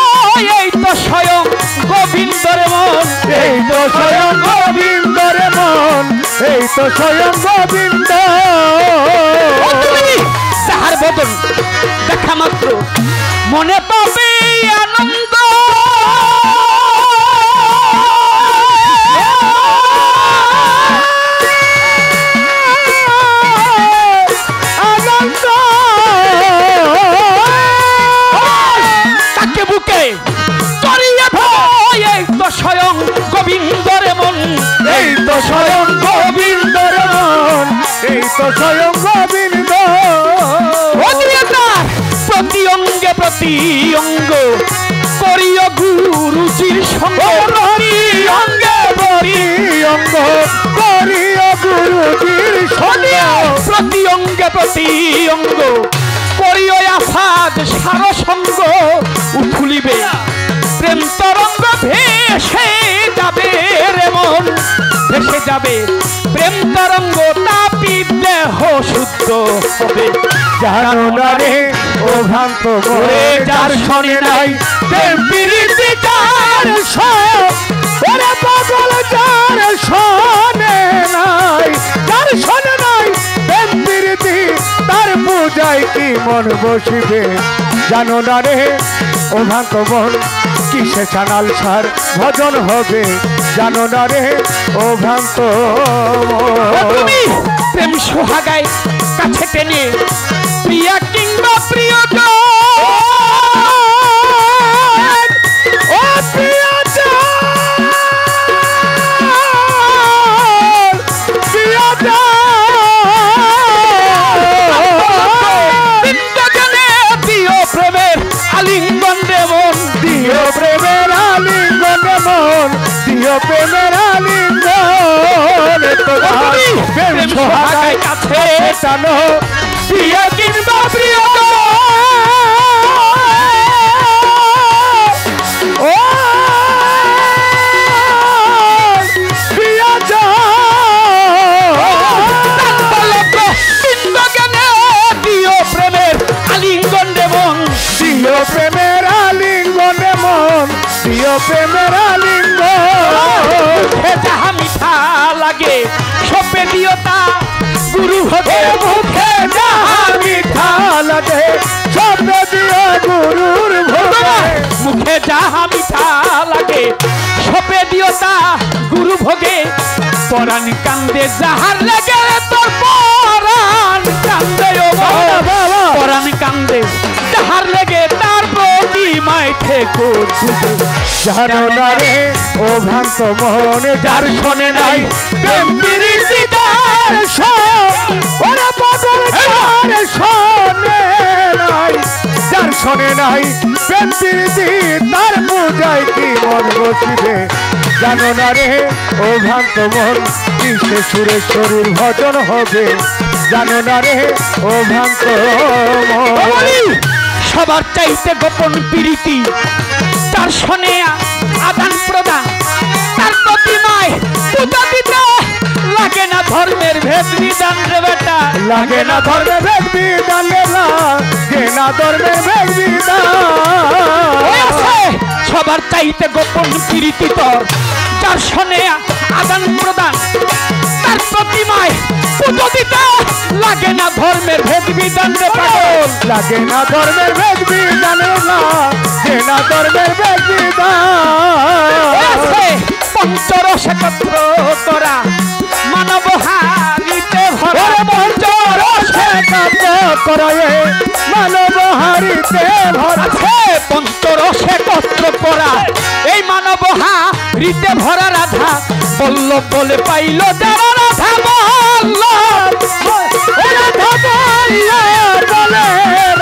এই তো স্বয়ং গোবিন্দর মন এই তো স্বয়ং গোবিন্দর মন এই তো স্বয়ং গোবিন্দ যাহার বদন দেখা মাত্র মনে পাবে আনন্দ তাকে বুকে চড়িয়ে ভয় এই তো স্বয়ং গোবিন্দর মন এই তো স্বয়ং গোবিন্দর মন এই তো স্বয়ং গোবিন্দ প্রতি অঙ্গে প্রতি অঙ্গ করিও গুরুজির সঙ্গ প্রতি অঙ্গে প্রতি অঙ্গ করিও গুরুজির সঙ্গ প্রতি অঙ্গে প্রতি অঙ্গ করিও আসাদ সার সঙ্গ উঠুলিবে প্রেম তরঙ্গ ভেসে যাবে রে মন ভেসে যাবে প্রেম তরঙ্গ তাপি দেহ শুদ্ধ হবে জানো না রে ও ভ্রান্ত করে যার শোনে নাই প্রেম প্রীতি যার ওরে পাগল যার শোনে নাই যার শোনে নাই প্রেম প্রীতি তার পূজায় কি মন বসিবে জানো না রে ও ভ্রান্ত মন কিসে চানাল সার ভজন হবে জানো না রে ও ভ্রান্ত প্রেম সোহাগায় কাছে টেনে প্রিয়া কিংবা প্রিয় ও প্রিয় মন দিও প্রেমের আলিঙ্গন প্রেম সোহাগায় কাছে টানো প্রিয় কিংবা প্রিয় ও প্রেমের আলিঙ্গনে মন দিও প্রেমের আলিঙ্গন যাহা মিঠা লাগে সপে দিও তা গুরু ভোগে মুখে যাহা মিঠা লাগে সপে দিও গুরুর ভোগে মুখে যাহা মিঠা লাগে সপে দিও তা গুরু ভোগে পরাণ কান্দে যাহার লাগে তোর পরাণ কান্দে ও বাবা পরাণ কান্দে যাহার লাগে তার প্রতিমায় ঠেকুর জানো না রে ও ভ্রান্ত মনে যার শোনে নাই প্রেম প্রীতি তার ওরা পাগল যার শোনে নাই যার শোনে নাই প্রেম প্রীতি তার পূজায় কি মন বসিবে জানো না রে ও ভ্রান্ত মন কিসে সুরে শরীর ভজন হবে জানো না রে ও ভ্রান্ত মন সবার চাইতে গোপন প্রীতি তার শোনে আদান প্রদান তার প্রতিমায় পূজা দিতে লাগে না ধর্মের ভেদ বিধান রে বেটা লাগে না ধর্মের ভেদ বিধান লাগে না ধর্মের ভেদ বিধান সবার চাইতে গোপন প্রীতি তোর যার শোনে আদান প্রদান তার প্রতিমায় পূজা দিতে লাগে না ধর্মের ভেদ বিধান রে পাগল লাগে না ধর্মের ভেদ বিধান লাগে না ধর্মের ভেদ বিধান পঞ্চরসে কত্র তোরা মানব হারিতে ভরা পঞ্চরসে কত্র করে মানব হারিতে ভরা পঞ্চরসে কত্র করা এই মানব হারিতে ভরা রাধা বল্লভ বলে পাইল যারা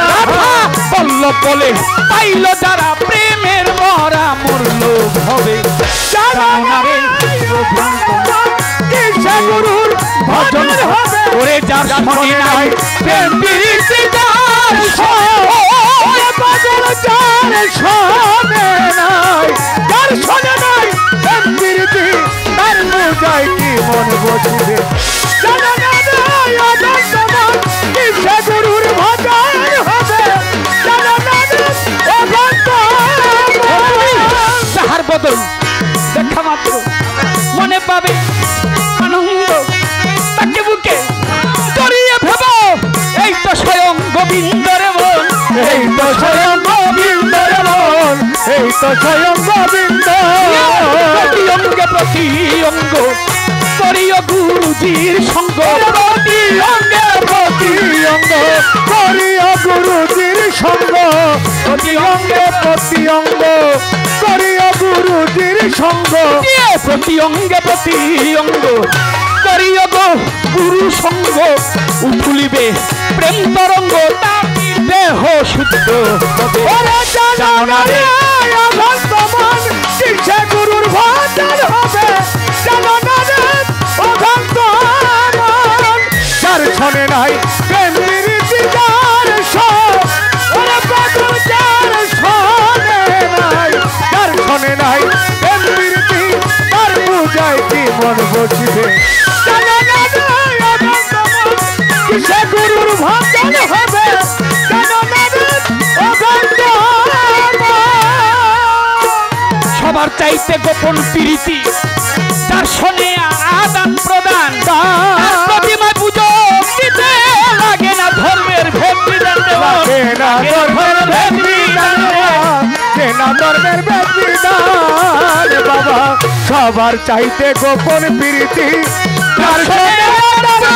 রাধা বল্লভ বলে পাইল যারা প্রেমের মরা মরল হবে গুরুর ভজন হবে ওরে যার মনে নাই প্রেম প্রীতি পাগল যার শোনে নাই যার শোনে নাই প্রেম প্রীতি তার পূজায় কি মন বসিবে জানা না কিসে গুরুর ভজন হবে জানা না যাহার বদল দেখা মাত্র মনে পাবে আনন্দ তাকে বুকে জড়িয়ে ভেব এই তো স্বয়ং গোবিন্দরে মন এই তো স্বয়ং গোবিন্দরে মন এই তো স্বয়ং গোবিন্দ প্রতি অঙ্গে প্রতি অঙ্গ করিও গুরুজির সঙ্গ প্রতি অঙ্গে প্রতি অঙ্গ করিও গুরুজির সঙ্গ প্রতি অঙ্গে প্রতি অঙ্গ করিও গুরুজির সঙ্গ প্রতি অঙ্গে প্রতি অঙ্গ করিও গো গুরু সঙ্গ উঠুলিবে প্রেম তরঙ্গ তার দেহ শুদ্ধ জানা রে অভক্তমন কিসে গুরুর ভজন হবে জানা না রে অভক্তমন যার শোনে নাই প্রেম প্রীতি যার ওরে পাগল যার শোনে নাই যার শোনে নাই প্রেম প্রীতি তার পূজায় কি মন বসিবে জানা না রে অভক্তমন কিসে গুরুর ভজন হবে জানা না রে সবার চাইতে গোপন প্রীতি যার শোনে আদান প্রদান প্রতিমা পুজো দিতে লাগে না ধর্মের ভেদ বিধান লাগে না ধর্মের ভেদ বিধান লাগে না ধর্মের ভেদ বিধান বাবা সবার চাইতে গোপন প্রীতি যার শোনে আদান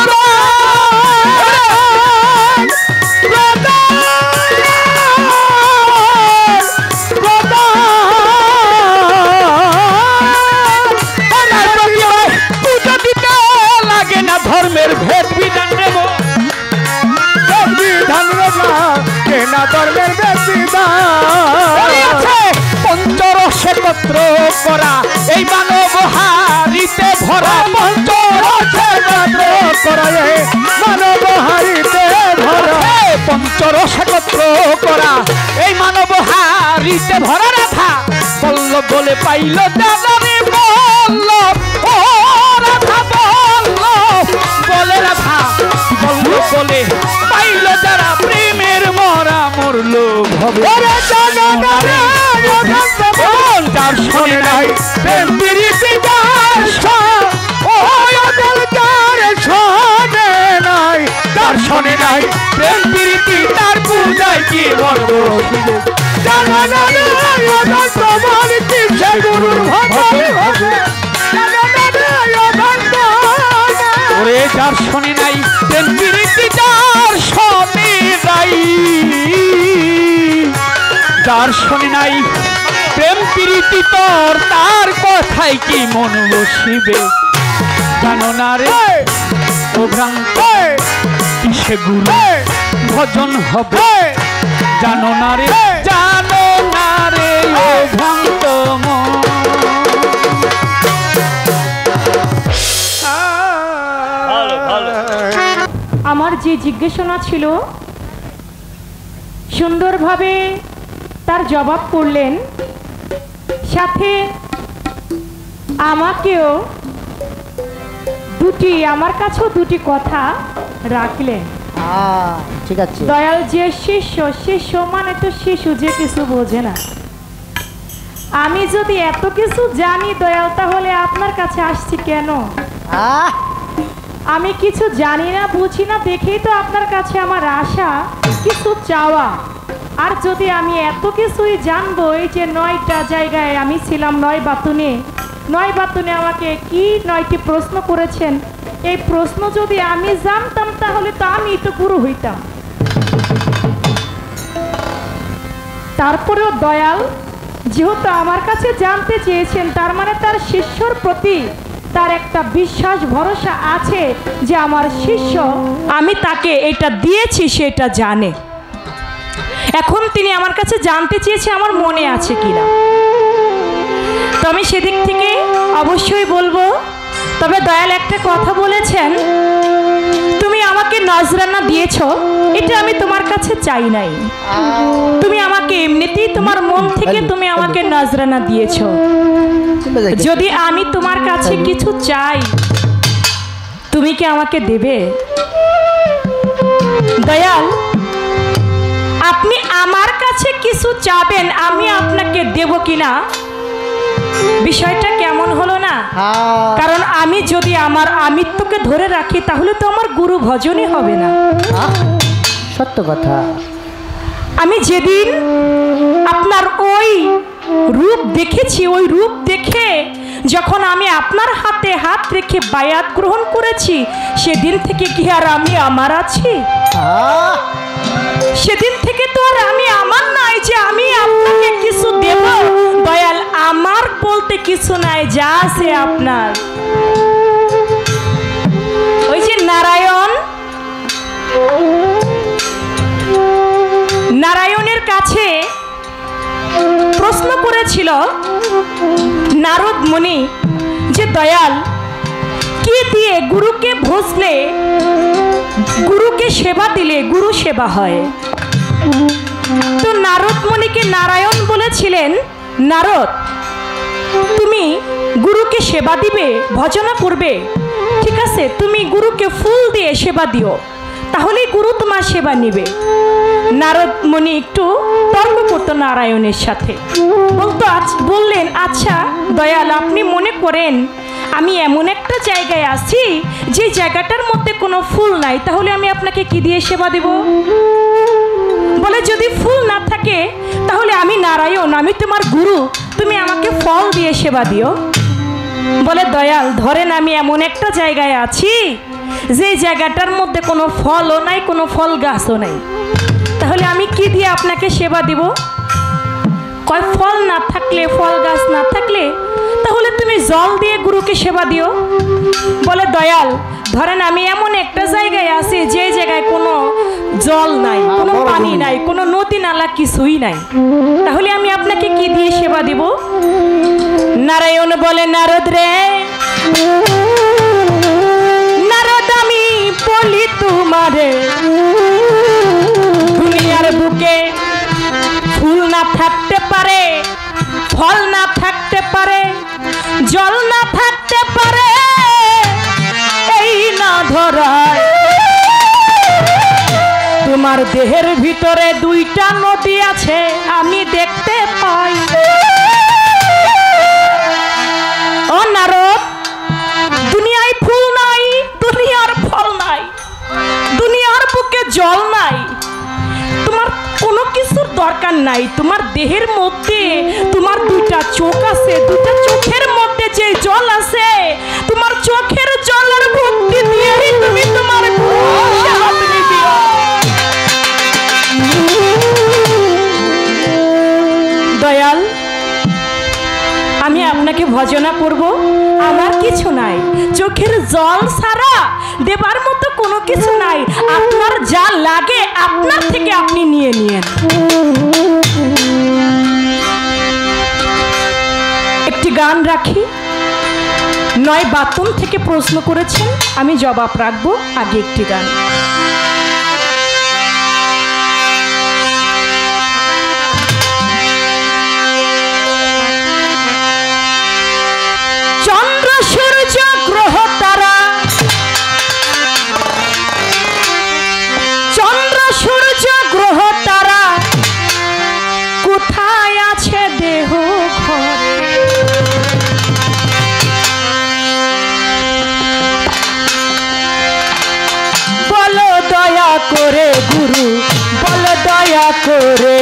ধর্মের ভেদ বিধান দেব বিধান কেনা ধর্মের ভেদ বিধান পঞ্চরসে কত্র করা প্রেমপিরিতে ভরা রাধা বল্লভ বলে পাইল দাদারে বল্লভ ও রাধা বল্লভ বলে রাধা বল্লভ বলে পাইল যারা প্রেমের মরা মরলো ওরে জননারে যার শোনে নাই প্রেম প্রীতি যার ও অদল যার শোনে নাই তার শোনে নাই প্রেম প্রীতি তার পূজায় কি বড় জননারে অদল তোমার কিসে গুরুর ভজন হবে জননারে অদল ওরে যার শোনে নাই প্রেম প্রীতি যার শোনে নাই যার শোনে নাই প্রেম প্রীতি তোর তার কথাই কি মন বসিবে জানো না রে ও ভ্রান্ত কিসে গুরু ভজন হবে জানো না রে জানো না রে ও ভ্রান্ত মন আমার যে জিজ্ঞাসা ছিল সুন্দরভাবে তার জবাব করলেন, সাথে আমাকেও আমার কাছেও দুটি কথা রাখলেন। ঠিক আছে। দয়াল যে শিষ্য, শিষ্য মানে তো শিশু, যে কিছু বোঝে না। আমি যদি এত কিছু জানি দয়াল, তাহলে আপনার কাছে আসছি কেন? আমি কিছু জানি না, বুঝি না, দেখেই তো আপনার কাছে আমার আশা, কিছু চাওয়া। আর যদি আমি এত কিছুই জানবো, এই যে 9টা জায়গায় আমি ছিলাম 9 বাতুনে আমাকে কি 9টি প্রশ্ন করেছেন, এই প্রশ্ন যদি আমি জানতাম তাহলে তো আমি তো গুরু হইতাম। তারপরেও দয়াল যেহেতু আমার কাছে জানতে চেয়েছেন, তার মানে তার শিষ্যর প্রতি তার একটা বিশ্বাস ভরসা আছে যে আমার শিষ্য, আমি তাকে এটা দিয়েছি সেটা জানে। এখন তিনি আমার কাছে জানতে চেয়েছে আমার মনে আছে কিনা। তো আমি সেদিক থেকে অবশ্যই বলবো। তবে দয়াল একটা কথা বলেছেন, তুমি আমাকে নজরানা দিয়েছো, এটা আমি তোমার কাছে চাই নাই। তুমি আমাকে এমনিতেই তোমার মন থেকে তুমি আমাকে নজরানা দিয়েছো। যদি আমি তোমার কাছে কিছু চাই, তুমি কি আমাকে দেবে? দয়াল, আপনি আমার কাছে কিছু চাবেন, আমি আপনাকে দেব কিনা, বিষয়টা কেমন হলো না? কারণ আমি যদি আমার আমিত্বকে ধরে রাখি, তাহলে তো আমার গুরু ভজনই হবে না। সত্য কথা। আমি যেদিন আপনার ওই রূপ দেখেছি, ওই রূপ দেখে যখন আমি আপনার হাতে হাত রেখে বায়াত গ্রহণ করেছি, সেদিন থেকে কি আর আমি আমার আছি? সেদিন থেকে তো আর আমি আমার নাই যে আমি আপনাকে কিছু দেব। দয়াল, আমার বলতে কিছু নাই, যা আছে আপনার। ওই যে নারায়ণের কাছে প্রশ্ন করেছিল নারদ মুনি যে দয়াল, কি দিয়ে গুরুকে ভজলে, গুরুকে সেবা দিলে গুরু সেবা হয়? তো নারদ মুনিকে নারায়ণ বলেছিলেন, নারদ, তুমি গুরুকে সেবা দিবে, ভজনা করবে, ঠিক আছে, তুমি গুরুকে ফুল দিয়ে সেবা দিও, তাহলেই গুরু তোমার সেবা নেবে। নারদ মুনি একটু তর্ক করতো নারায়ণের সাথে, বললেন, আচ্ছা দয়াল, আপনি মনে করেন আমি এমন একটা জায়গায় আছি যে জায়গাটার মধ্যে কোনো ফুল নাই, তাহলে আমি আপনাকে কি দিয়ে সেবা দেব? বলে, যদি ফুল না থাকে তাহলে আমি নারায়ণ, আমি তোমার গুরু, তুমি আমাকে ফল দিয়ে সেবা দিও। বলে, দয়াল, ধরেন আমি এমন একটা জায়গায় আছি যে জায়গাটার মধ্যে কোনো ফলও নাই, কোনো ফল গাছও নাই, তাহলে আমি কি দিয়ে আপনাকে সেবা দিব? কয়, ফল না থাকলে, ফল গাছ না থাকলে তাহলে তুমি জল দিয়ে গুরুকে সেবা দিও। বলে, দয়াল, ধরেন আমি এমন একটা জায়গায় আছি যে জায়গায় কোনো জল নাই, কোনো পানি নাই, কোনো নদী নালা কিছুই নাই, তাহলে আমি আপনাকে কি দিয়ে সেবা দিব? নারায়ণ বলে, নারদ রে, নারদ, আমি বলি তোমারে, দুনিয়ার বুকে ফুল না থাকতে পারে, দেহের ভিতরে দুইটা নদী আছে আমি দেখতে পাই। ও নারদ, দুনিয়ায় ফুল নাই, দুনিয়ার ফল নাই, দুনিয়ার বুকে জল নাই, তোমার কোনো কিছুর দরকার নাই। তোমার দেহের মধ্যে তোমার দুইটা চোখ আছে, দুইটা চোখের মধ্যে যে জল আছে, তোমার চোখের জলের ভক্তি দিয়েই তুমি তোমার দয়াল, আমি আপনাকে ভজনা করব, আমার কিছু নাই, চোখের জল ছাড়া দেবার মতো কোনো কিছু নাই। আপনার যা লাগে আপনার থেকে আপনি নিয়ে নিয়েন। একটি গান রাখি, নয় বাতন থেকে প্রশ্ন করেছেন, আমি জবাব রাখবো। আগে একটি গান। চন্দ্র সূর্য গ্রহ তারা, চন্দ্র সূর্য গ্রহ তারা কোথায় আছে দেহ ঘরে? বলো দয়া করে গুরু, বলো দয়া করে।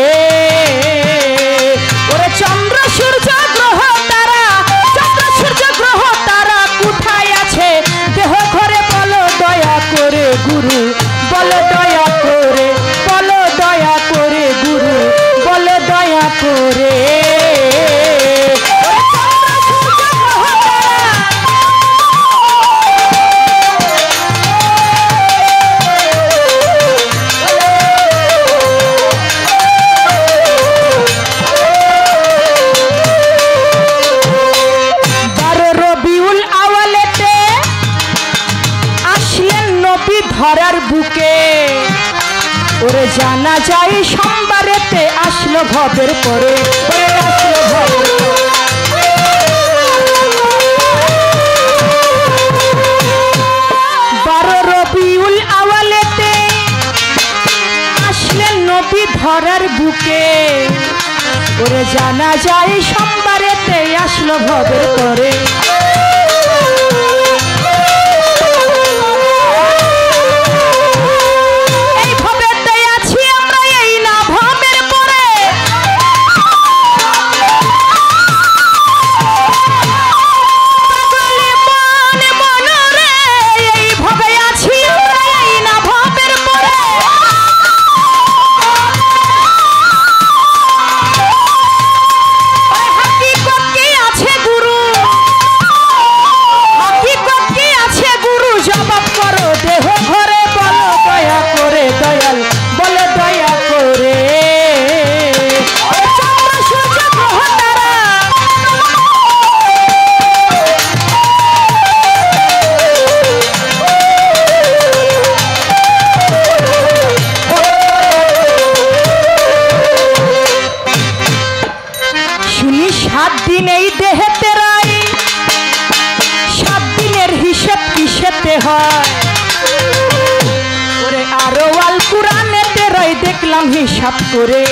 ওরে চন্দ্র সূর্য গ্রহ তারা, চন্দ্র সূর্য গ্রহ তারা কোথায় আছে দেহ ঘরে? বলো দয়া করে গুরু, বলো দয়া করে, বলো দয়া করে গুরু, বলো দয়া করে। ধরার বুকে ওরে জানা যায় সোমবারেতে আসলো ভবের পরে, আসলো ভবের পরে। 12 রবিউল আওয়ালেতে আসলেন নবী ধরার বুকে, ওরে জানা যায় সোমবারেতে আসলো ভবের পরে। হিসাব করে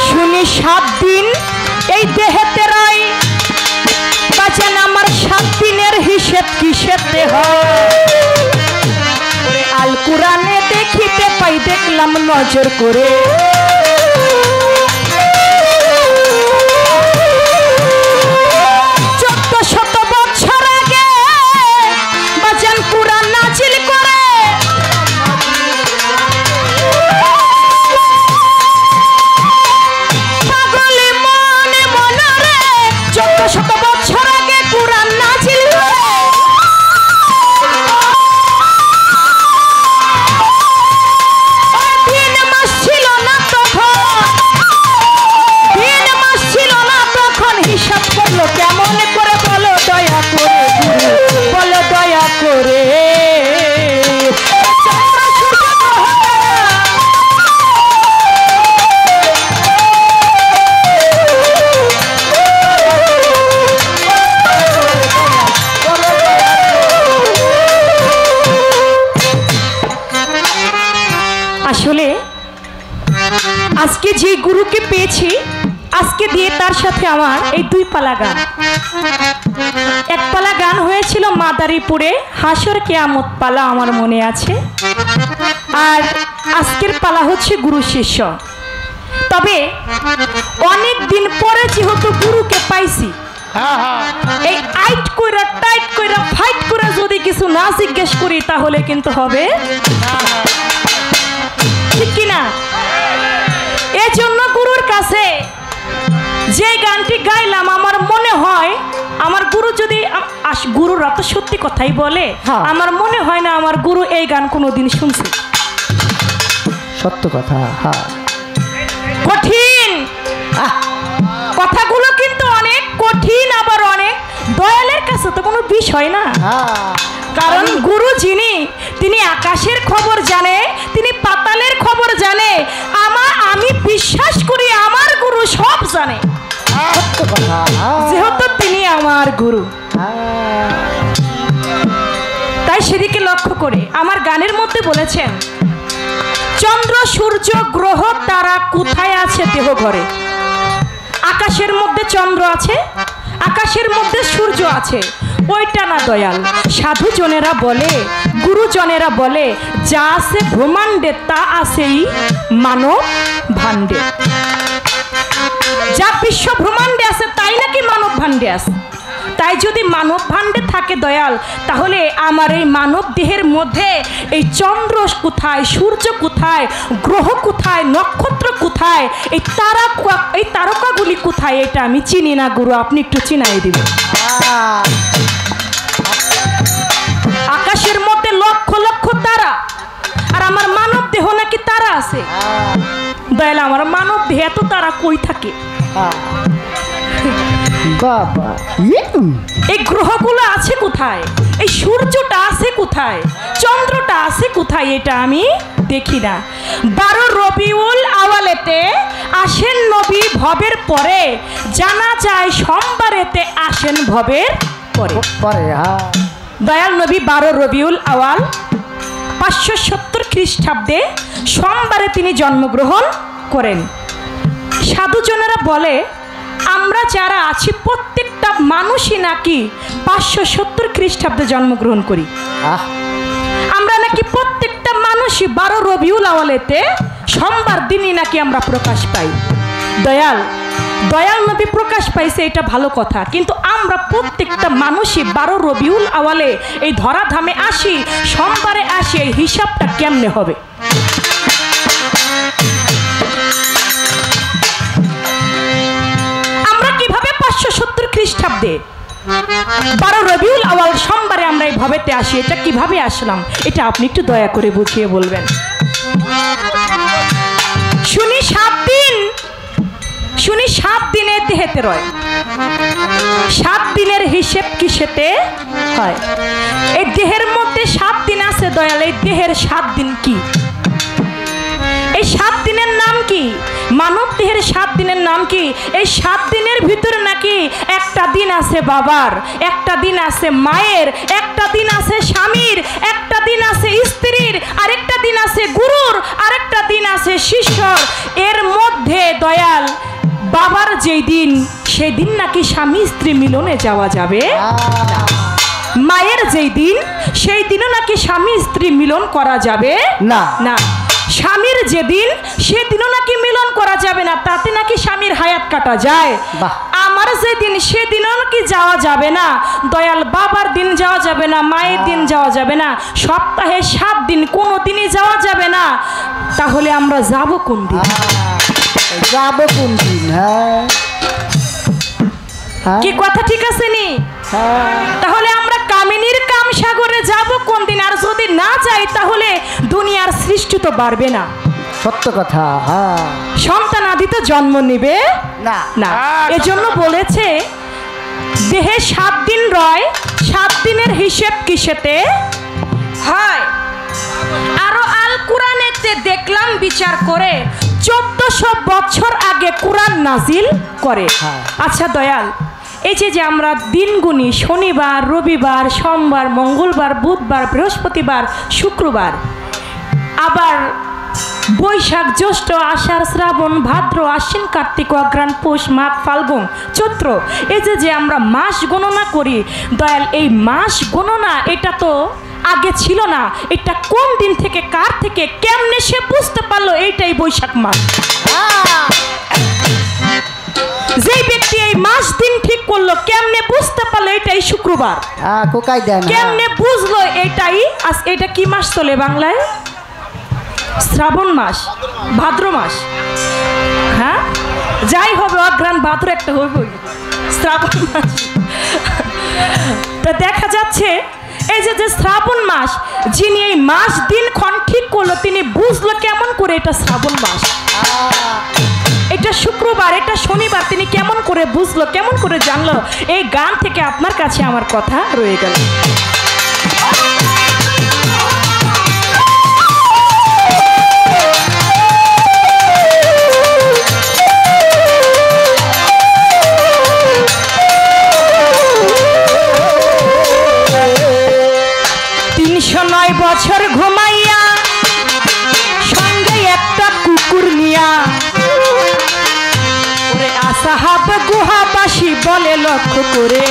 শুনি 7 দিন এই দেহেতে রয়, বাঁচান আমার 7 দিনের হিসেব কিসেতে হয়? আল কুরআনে দেখিতে পাই, দেখলাম নজর করে। ছিল না আসলে আজকে যে গুরুকে পেয়েছি, আজকে দিয়ে তার সাথে আমার এই 2 পালা গান। এক পালা গান হয়েছিল মাদারীপুরে, হাসর কিয়ামত পালা, আমার মনে আছে। আর আজকের পালা হচ্ছে গুরু শিষ্য। তবে অনেক দিন পরে যেহেতু গুরুকে পাইছি, এই আইট কইরা টাইট কইরা ফাইট করে যদি কিছু না জিজ্ঞেস করি তাহলে কিন্তু হবে ঠিক কিনা। এজন্য গুরুর কাছে যে গানটি গাইলাম, আমার মনে হয় আমার গুরু যদি গুরুরা তো সত্যি কথাই বলে, আমার মনে হয় না আমার গুরু এই গান কোনোদিন শুনছে। সত্য কথা। হ্যাঁ, কঠিন কথাগুলো কিন্তু অনেক কঠিন, আবার অনেক দয়ালের কাছে তো কোনো বিষয় না। কারণ গুরু যিনি, তিনি আকাশের খবর জানে, তিনি পাতালের খবর জানে। আমি বিশ্বাস করি আমার গুরু সব জানে, সত্য কথা। যেহেতু তিনি আমার গুরু। তাই সেদিকে লক্ষ্য করে আমার গানের মধ্যে বলেছেন, চন্দ্র সূর্য গ্রহ তারা কোথায় আছে দেহ ঘরে। আকাশের মধ্যে চন্দ্র আছে, আকাশের মধ্যে সূর্য আছে, ওইটা না দয়াল। সাধুজনেরা বলে, গুরুজনেরা বলে, যা আছে ব্রহ্মাণ্ডে তা আছেই মানব ভাণ্ডে। যা বিশ্ব ব্রহ্মাণ্ডে আছে তাই নাকি মানব ভাণ্ডে আছে। তাই যদি মানব ভাণ্ডে থাকে দয়াল, তাহলে আমার এই মানব দেহের মধ্যে এই চন্দ্র কোথায়, সূর্য কোথায়, গ্রহ কোথায়, নক্ষত্র কোথায়, এই তারকাগুলি কোথায়, এটা আমি চিনি না গুরু, আপনি একটু চিনাই দিবেন। আকাশের মধ্যে লক্ষ লক্ষ তারা, আর আমার মানব দেহ নাকি তারা আছে। দয়াল, আমার মানব দেহে এত তারা কই থাকে? বাবা, এই গ্রহগুলো আছে কোথায়, এই সূর্যটা আছে কোথায়, চন্দ্রটা আছে কোথায়, এটা আমি দেখি না। 12 রবিউল আওয়ালেতে আসেন নবী ভবের পরে, জানা যায় সোমবারেতে আসেন ভবের পরে। দয়াল নবী 12 রবিউল আওয়াল 570 খ্রিস্টাব্দে সোমবারে তিনি জন্মগ্রহণ করেন। সাধুজনেরা বলে, আমরা যারা আছি প্রত্যেকটা মানুষই নাকি 570 খ্রিস্টাব্দে জন্মগ্রহণ করি। আমরা নাকি প্রত্যেকটা মানুষই 12 রবিউল আওয়ালেতে সোমবার দিনই নাকি আমরা প্রকাশ পাই। দয়াল নবী প্রকাশ পাইছে, এটা ভালো কথা, কিন্তু আমরা প্রত্যেকটা মানুষই 12 রবিউল আওয়ালে এই ধরাধামে আসি, সোমবারে আসি, এই হিসাবটা কেমনে হবে? আমরা কিভাবে 570 খ্রিস্টাব্দে 12 রবিউল আওয়াল সোমবারে আমরা এই ভবেতে আসি, এটা কিভাবে আসলাম? এটা আপনি একটু দয়া করে বুঝিয়ে বলবেন। শুনি 7 দিনে দেহেতে রয়, 7 দিনের হিসেব কিসেতে হয়? এই দেহের মধ্যে 7 দিন আছে দয়াল, এই দেহের 7 দিন কি? এই 7 দিনের নাম কি? মানব দেহের 7 দিনের নাম কি? এই 7 দিনের ভিতরে নাকি একটা দিন আছে বাবার, একটা দিন আছে মায়ের, একটা দিন আছে স্বামীর, একটা দিন আছে স্ত্রীর, আরেকটা দিন আছে গুরুর, আরেকটা দিন আছে শিষ্যর। এর মধ্যে দয়াল বাবার যেই দিন, সেই দিন নাকি স্বামী স্ত্রী মিলনে যাওয়া যাবে। মায়ের যেই দিন, সেই দিনও নাকি স্বামী স্ত্রী মিলন করা যাবে না। স্বামীর যেদিন, সেদিনও নাকি মিলন করা যাবে না, তাতে নাকি স্বামীর হায়াত কাটা যায়। আমার যেদিন, সেদিনও নাকি যাওয়া যাবে না দয়াল। বাবার দিন যাওয়া যাবে না, মায়ের দিন যাওয়া যাবে না, সপ্তাহে 7 দিন কোনো দিনই যাওয়া যাবে না। তাহলে আমরা যাব কোন দিন? কি কথা ঠিক আছে নি? তাহলে আমরা কামিনীর কাম সাগরে যাব কোন দিন? আর যদি না যাই তাহলে দুনিয়ার সৃষ্টি তো বাড়বে না। সত্য কথা। সন্তান আদি তো জন্ম নিবে না। এজন্য বলেছে দেহে 7 দিন রয়, 7 দিনের হিসেব কিসেতে হয়? আরো আল কোরআনেতে দেখলাম বিচার করে 1400 বছর আগে কোরআন নাজিল করে। আচ্ছা দয়াল, এই যে আমরা দিন গুনি, শনিবার, রবিবার, সোমবার, মঙ্গলবার, বুধবার, বৃহস্পতিবার, শুক্রবার, আবার বৈশাখ জ্যৈষ্ঠ আষাঢ় শ্রাবণ ভাদ্র আশ্বিন কার্তিক অঘ্রাণ পৌষ মাঘ ফাল্গুন চৈত্র, এই যে আমরা মাস গণনা করি দয়াল, এই মাস গণনা এটা তো আগে ছিল না। এটা কোন দিন থেকে কার থেকে কেমনে সে বুঝতে পারলো এইটাই বৈশাখ মাস? যেই ব্যক্তি এই মাস দিন ঠিক করলো কেমনে বুঝতে পারলো এটাই শুক্রবার? কোকাই দেন কেমনে বুঝলো এটাই আজ? এটা কি মাস চলে বাংলায়? শ্রাবণ মাস, ভাদ্র মাস। হ্যাঁ যাই হবে, অঘ্রাণ ভাদ্র একটা হইব, শ্রাবণ মাস। তা দেখা যাচ্ছে এই যে শ্রাবণ মাস, যিনি এই মাস দিন ক্ষণ ঠিক করলো তিনি বুঝলো কেমন করে এটা শ্রাবণ মাস, এটা শুক্রবার, এটা শনিবার, তিনি কেমন করে বুঝলো, কেমন করে জানলো? এই গান থেকে আপনার কাছে আমার কথা রয়ে গেল। 309 বছর ঘুমাইয়া সঙ্গে একটা কুকুর নিয়া ওরে আসাহাব গুহাবাসী বলে লক্ষ্য করে,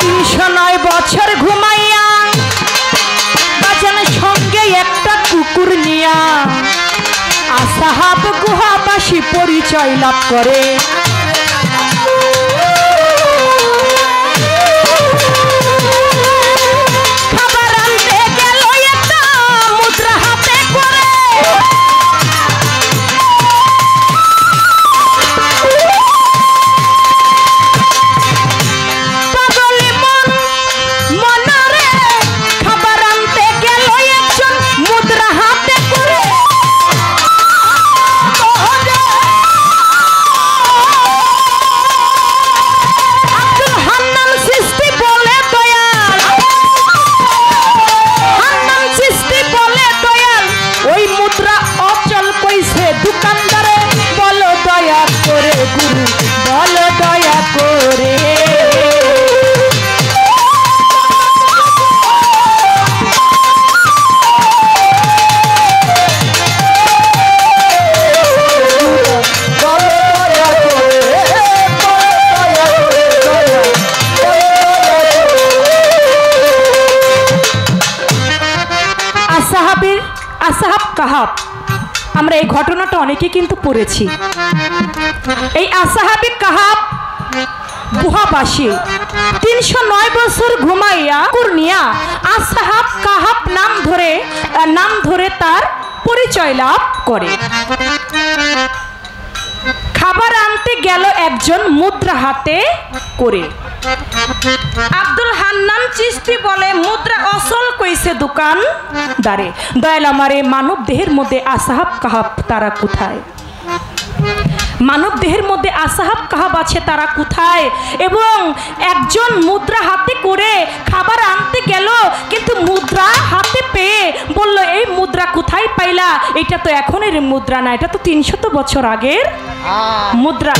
309 বছর ঘুমাইয়া বাজান সঙ্গে একটা কুকুর নিয়া আসাহাব গুহাবাসী পরিচয় লাভ করে। আসাহাব কাহাব, আমরা এই ঘটনাটা অনেকে কিন্তু পড়েছি। এই আসাহাবে কাহাব গুহাবাসী 309 বছর ঘুমাইয়া কুরনিয়া আসাহাব কাহাব নাম ধরে তার পরিচয় লাভ করে। খাবার আনতে গেল একজন মুদ্রা হাতে করে। আব্দুল হান্নান চিশতি বলে মুদ্রা অসল কইছে দোকানদারে। দয়াল আমারে মানব দেহের মধ্যে আসাহাব কাহাব তারা কোথায়? মানব দেহের মধ্যে আসাহাব কাহাব আছে তারা কোথায়? এবং একজন মুদ্রা হাতে করে খাবার আনতে গেল, কিন্তু মুদ্রা হাতে পেয়ে বলল এই মুদ্রা কোথায় পাইলা? এটা তো এখনের মুদ্রা না, এটা তো 300 বছর আগের মুদ্রা।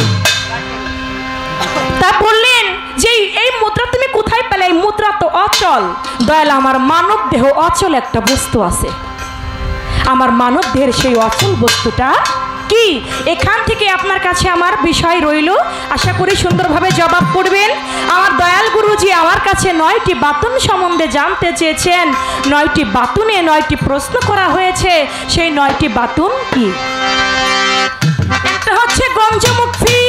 তা বললেন যে এই মুদ্রা তুমি কোথায় পেলে? এই মুদ্রা তো অচল। দয়াল আমার মানব দেহ অচল একটা বস্তু আছে, আমার মানব দেহের সেই অচল বস্তুটা কি? এখান থেকে আপনার কাছে আমার বিষয় রইল, আশা করি সুন্দরভাবে জবাব করবেন। আমার দয়াল গুরুজি আমার কাছে 9টি বাতুন সম্বন্ধে জানতে চেয়েছেন। 9টি বাতুনে 9টি প্রশ্ন করা হয়েছে। সেই 9টি বাতুন কি? একটা হচ্ছে গঞ্জমুখী,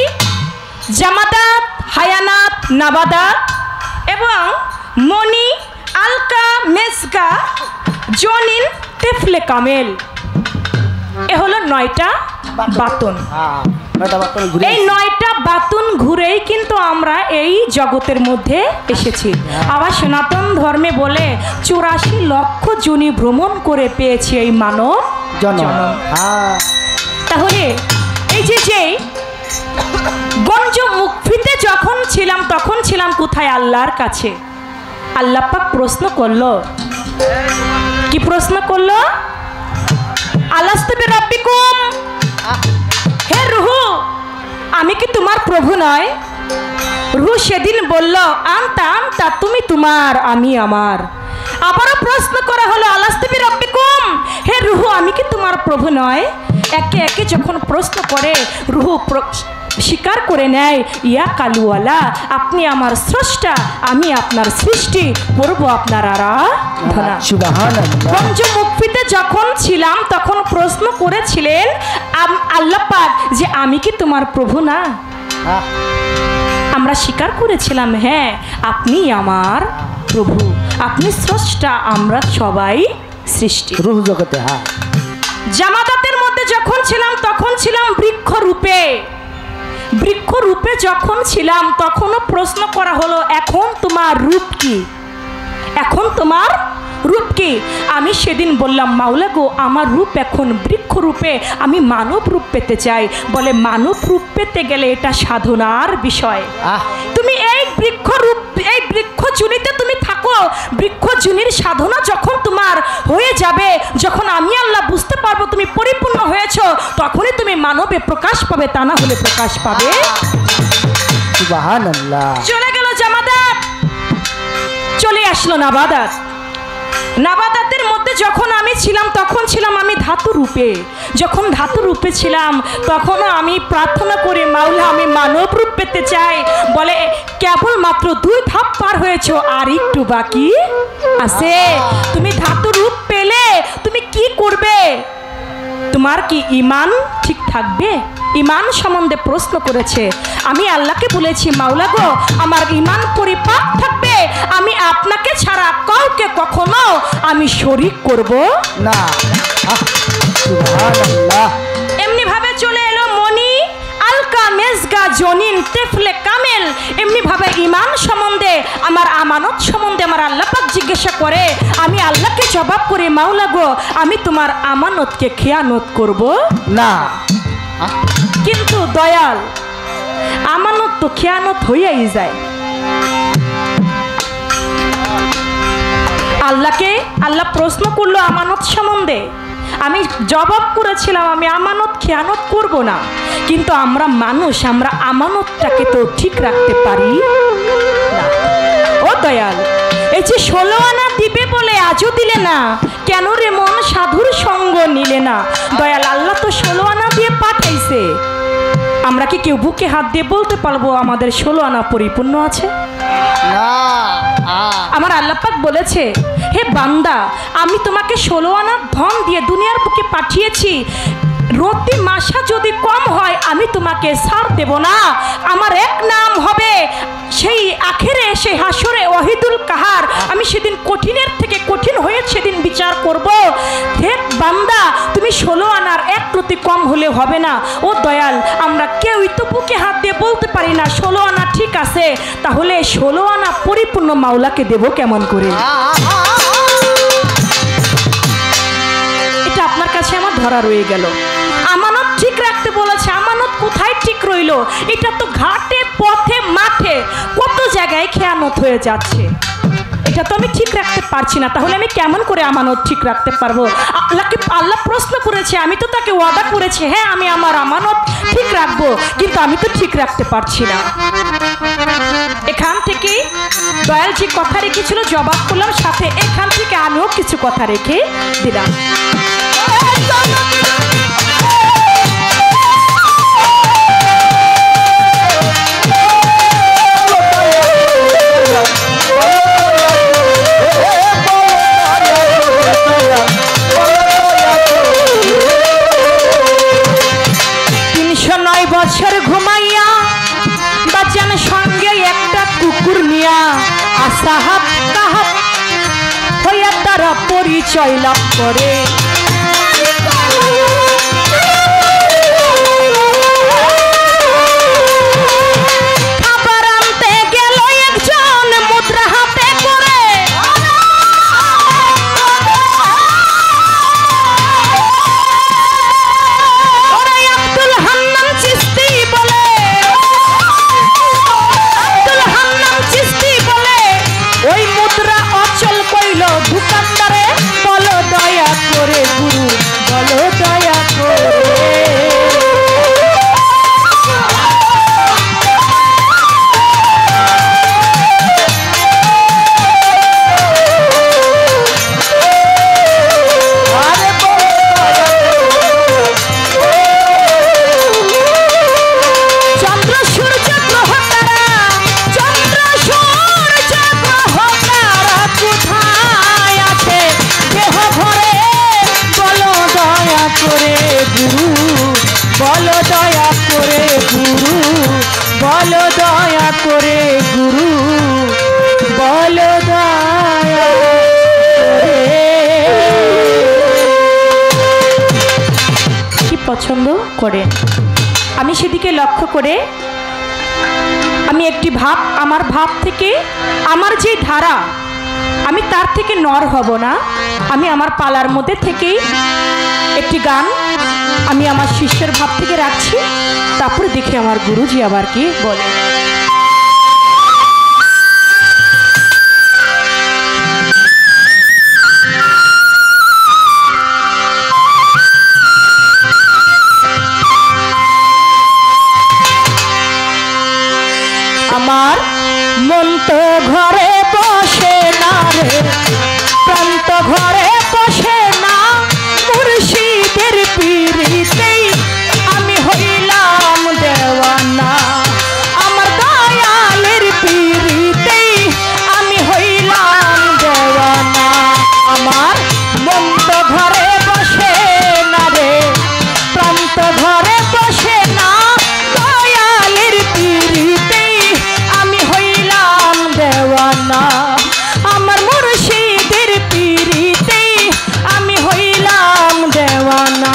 জামাদাত, হায়ানাত, নাবাদাত এবং মনি, আলকা, মেসগা, জনিন, তেফলে কামেল। এ হলো 9টা বাতুন। এই 9টা বাতুন ঘুরেই কিন্তু আমরা এই জগতের মধ্যে এসেছি। আবার সনাতন ধর্মে বলে 84 লক্ষ যোনি ভ্রমণ করে পেয়েছি এই মানব জন্ম। তাহলে এই যে গঞ্জমুখীতে যখন ছিলাম তখন ছিলাম কোথায়? আল্লাহর কাছে। আল্লাহ পাক প্রশ্ন করলো, কি প্রশ্ন করলো? আলাস্তু বিরাব্বিকুম, হে রুহু আমি কি তোমার প্রভু নয়? রুহু সেদিন বলল আনতা আনতা, তুমি তোমার আমি আমার। প্রশ্ন করা হলো আলাস্তু বিরাব্বিকুম, হে রূহ আমি কি তোমার প্রভু নয়? একে একে যখন প্রশ্ন করে রূহ স্বীকার করে নেয়, ইয়া কালুওয়ালা, আপনি আমার স্রষ্টা, আমি আপনার সৃষ্টি, করব আপনার আরাধনা। সুবহানাল্লাহ। পঞ্চমুখীতে যখন ছিলাম তখন প্রশ্ন করেছিলেন আল্লাহ পাক যে আমি কি তোমার প্রভু না? আমরা স্বীকার করেছিলাম হ্যাঁ আপনি আমার প্রভু, আপনি স্রষ্টা, আমরা সবাই সৃষ্টি। রূহ জগতে। হ্যাঁ। জামাদাতের মধ্যে যখন ছিলাম তখন ছিলাম বৃক্ষ রূপে। বৃক্ষ রূপে যখন ছিলাম তখনও প্রশ্ন করা হলো এখন তোমার রূপ কি? এখন তোমার রূপ কি? আমি সেদিন বললাম মাওলা গো আমার রূপ এখন বৃক্ষ রূপে, আমি মানব রূপ পেতে চাই। বলে মানব রূপ পেতে গেলে এটা সাধনার বিষয়। তুমি এই বৃক্ষ রূপ, এই বৃক্ষ জুনিতে তুমি থাকো, বৃক্ষ জুনির সাধনা যখন তোমার হয়ে যাবে, যখন আমি আল্লাহ বুঝতে পারবো তুমি পরিপূর্ণ হয়েছো, তখনই তুমি মানবে প্রকাশ পাবে, তা না হলে প্রকাশ পাবে। সুবহানাল্লাহ। চলে গেল জামাদাত, চলে আসলো নাবাদাত। নাবাদাতের মধ্যে যখন আমি ছিলাম তখন ছিলাম আমি ধাতু রূপে। যখন ধাতু রূপে ছিলাম তখনও আমি প্রার্থনা করি মাওলা আমি মানব রূপ পেতে চাই। বলে কেবল মাত্র 2 ধাপ পার হয়েছো, আর একটু বাকি আছে। তুমি ধাতু রূপ পেলে তুমি কি করবে? তোমার কি ঈমান ঠিক থাকবে? ঈমান সম্বন্ধে প্রশ্ন করেছে। আমি আল্লাহকে বলেছি মাওলা গো আমার ঈমান পরিপাক থাকবে, আমি আপনাকে ছাড়া কাউকে কখনো আমি শরীক করব না। সুবহানাল্লাহ। এমনি ভাবে চলে এলো মনি আলকা মেজগা জনিন তেফলে কামেল। এমনি ভাবে ঈমান সম্বন্ধে আমার আমানত সম্বন্ধে আমার আল্লাহ পাক জিজ্ঞাসা করে, আমি আল্লাহকে জবাব করি মাওলা গো আমি তোমার আমানতকে খেয়ানত করব না। কিন্তু দয়াল আমানত তো খেয়ানত হইয়াই যায়। আল্লাহকে আল্লাহ প্রশ্ন করলো আমানত সম্বন্ধে, আমি জবাব করেছিলাম আমি আমানত খেয়ানত করব না। কিন্তু আমরা মানুষ, আমরা আমানতটাকে তো ঠিক রাখতে পারি না। ও দয়াল এই যে 16 আনা দিবে বলে আজও দিলে না, কেন রে মন সাধুর সঙ্গ নিলে না? দয়াল আল্লাহ তো 16 আনা দিয়ে পাঠাইছে, আমরা কি কেউ বুকে হাত দিয়ে বলতে পারবো আমাদের 16 আনা পরিপূর্ণ আছে? আমার আল্লাহ পাক বলেছে হে বান্দা আমি তোমাকে 16 আনা ধন দিয়ে দুনিয়ার বুকে পাঠিয়েছি, রতি মাসা যদি কম হয় আমি তোমাকে ছাড় দেব না। আমার এক নাম হবে সেই আখেরে, সেই হাসরে ওয়াহিদুল কাহার। আমি সেদিন কঠিনের থেকে কঠিন হয়ে সেদিন বিচার করব। হে বান্দা তুমি 16 আনার এক প্রতি কম হলে হবে না। ও দয়াল আমরা কেউই তো বুকে হাত দিয়ে বলতে পারি না 16 আনা ঠিক আছে, তাহলে 16 আনা পরিপূর্ণ মাওলাকে দেব কেমন করে? এটা আপনার কাছে আমার ধরা রয়ে গেল। আমানত ঠিক রাখতে বলেছে, আমানত কোথায় ঠিক রইল? এটা তো ঘাটে পথে মাঠে কত জায়গায় খেয়ানত হয়ে যাচ্ছে, এটা তো আমি ঠিক রাখতে পারছি না। তাহলে আমি কেমন করে আমানত ঠিক রাখতে পারবো? আল্লাহকে আল্লাহ প্রশ্ন করেছে, আমি তো তাকে ওয়াদা করেছি হ্যাঁ আমি আমার আমানত ঠিক রাখবো, কিন্তু আমি তো ঠিক রাখতে পারছি না। এখান থেকে দয়াল যে কথা রেখেছিল জবাব করলাম, সাথে এখান থেকে আমিও কিছু কথা রেখে দিলাম। বছর ঘুমাইয়া বাচ্চান সঙ্গে একটা কুকুর নিয়া আসাহাব কাহাব হইয়া তারা পরিচয় লাভ করে। খাবার আনতে গেল একজন মুদ্রা হাতে করে, ওই মুদ্রা অচল কইল দোকানদারে, বলো দয়া করে করেন। আমি সেদিকে লক্ষ্য করে আমি একটি ভাব, আমার ভাব থেকে, আমার যে ধারা, আমি তার থেকে নর হব না। আমি আমার পালার মধ্যে থেকেই একটি গান আমি আমার শিষ্যের ভাব থেকে রাখছি। তারপরে দেখি আমার গুরুজি আবার কি বলে। আমার মন তো ঘরে বসে না রে, প্রান্ত ঘরে বসে না, মুর্শিদের পিরিতেই আমি হইলাম দেওয়ানা। আমার দয়ালের পিরিতেই আমি হইলাম দেওয়ানা। আমার মন তো ঘরে বসে না রে, প্রান্ত ঘরে বসে না, দয়ালের পিরিতেই আমি হইলাম দেওয়ানা। আমার মুর্শিদের পিরিতেই আমি হইলাম দেওয়ানা।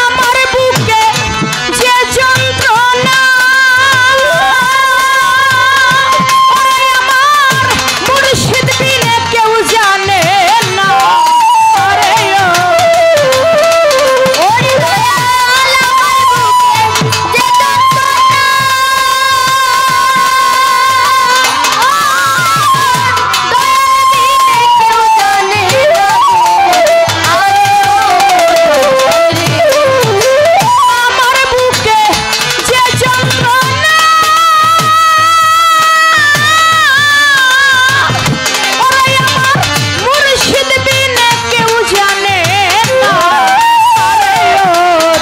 আমার বুকে যে যন্ত্রণা, ওরে আমার মুর্শিদ বিনে কেউ জানে না। ওরে ওই দয়াল আমার বুকে যে যন্ত্রণা, দয়াল বিনে কেউ জানে না। আমার বুকে যে যন্ত্রণা, ওরে আমার মুর্শিদ বিনে কেউ জানে না। আরে ও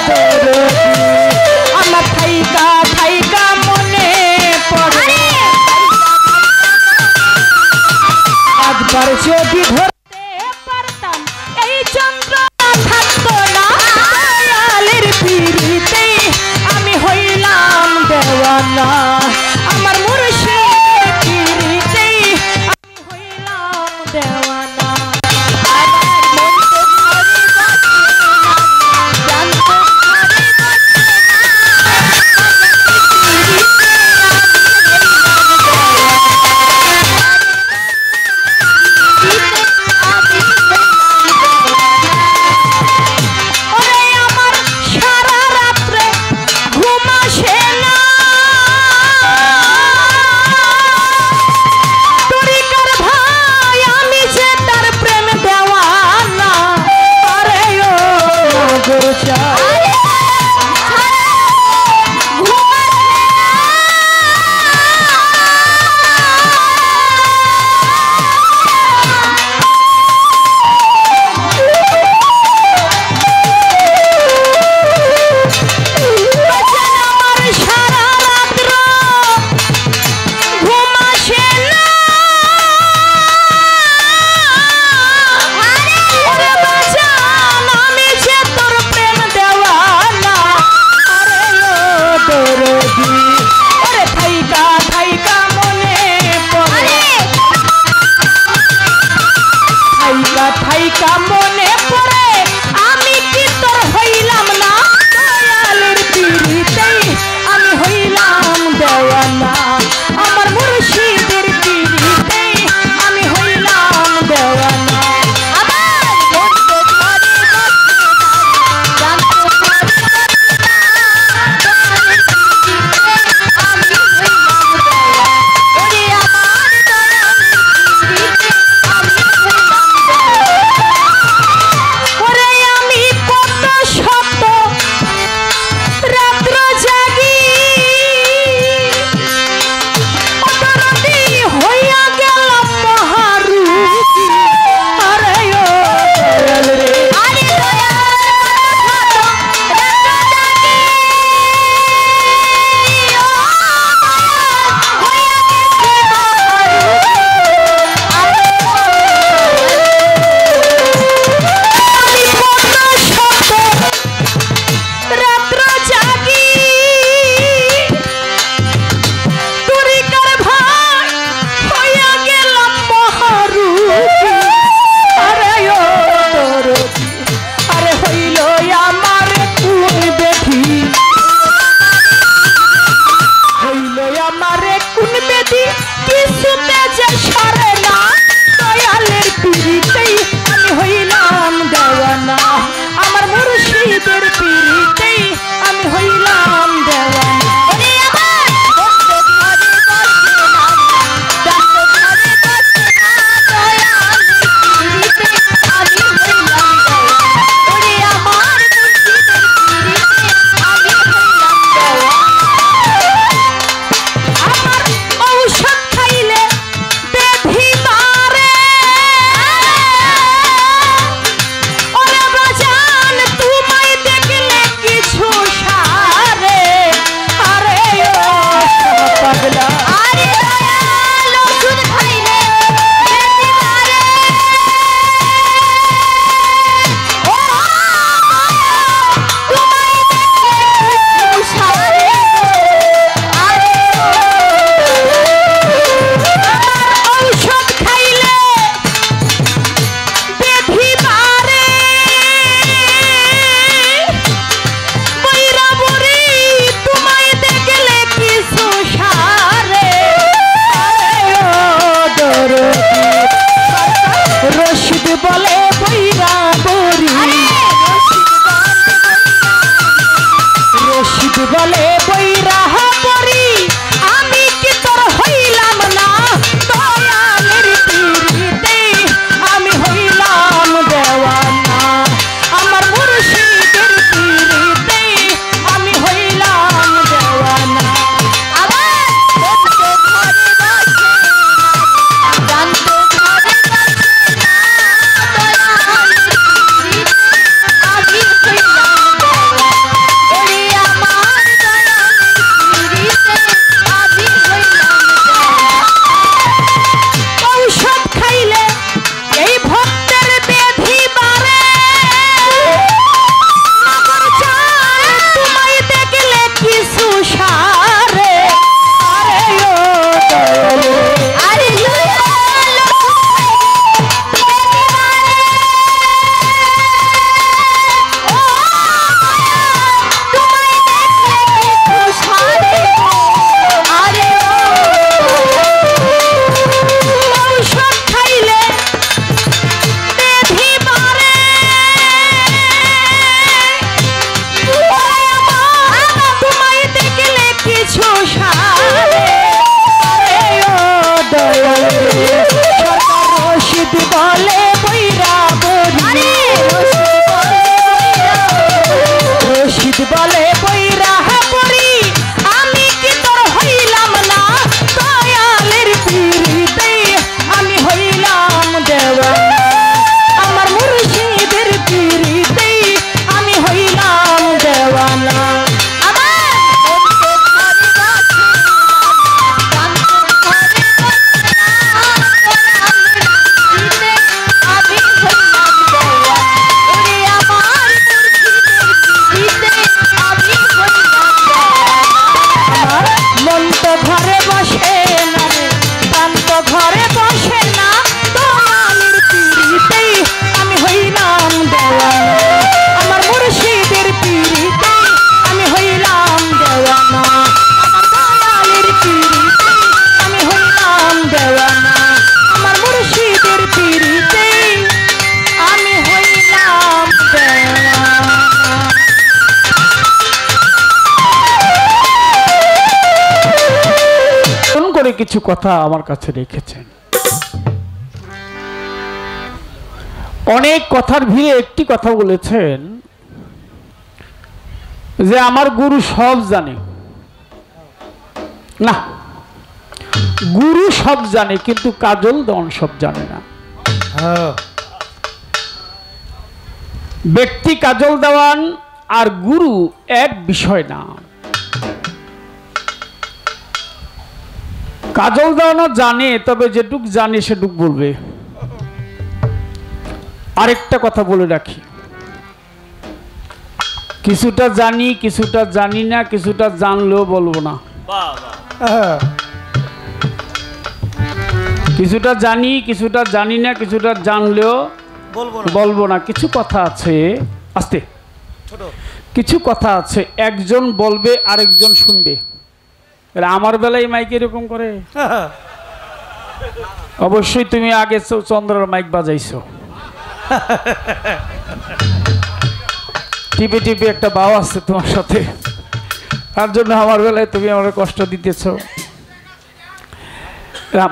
দরদি, আমার থাইকা থাইকা মনে পড়ে, একবার যদি ধরতে পারতাম এই যন্ত্রণা থাকতো না। দয়ালের পিরিতেই আমি হইলাম দেওয়ানা। আমার মুর্শিদের পিরিতেই আমি হইলাম দেওয়ানা। আমার মন তো ঘরে বসে না, জানত ঘরে বসে না, পিরিতে আমি হইলাম দেওয়ানা। কিছু কথা আমার কাছে রেখেছেন। অনেক কথার ভিড়ে একটি কথা বলেছেন যে আমার গুরু সব জানে। না, গুরু সব জানে কিন্তু কাজল দেওয়ান সব জানে না। ব্যক্তি কাজল দেওয়ান আর গুরু এক বিষয় না। কাজল দেওয়ানো জানে, তবে যেটুক জানে সেটুক বলবে। আরেকটা কথা বলে রাখি, কিছুটা জানি কিছুটা জানি না, কিছুটা জানলেও বলবো না। কিছুটা জানি কিছুটা জানি না, কিছুটা জানলেও বলবো না। কিছু কথা আছে, আস্তে, কিছু কথা আছে একজন বলবে আরেকজন শুনবে। আমার বেলায় মাইক এরকম করে? অবশ্যই তুমি আগে চন্দ্রের মাইক বাজাইছো, টিপে টিপে একটা বাও আছে তোমার সাথে, তার জন্য আমার বেলায় তুমি আমার কষ্ট দিতেছ।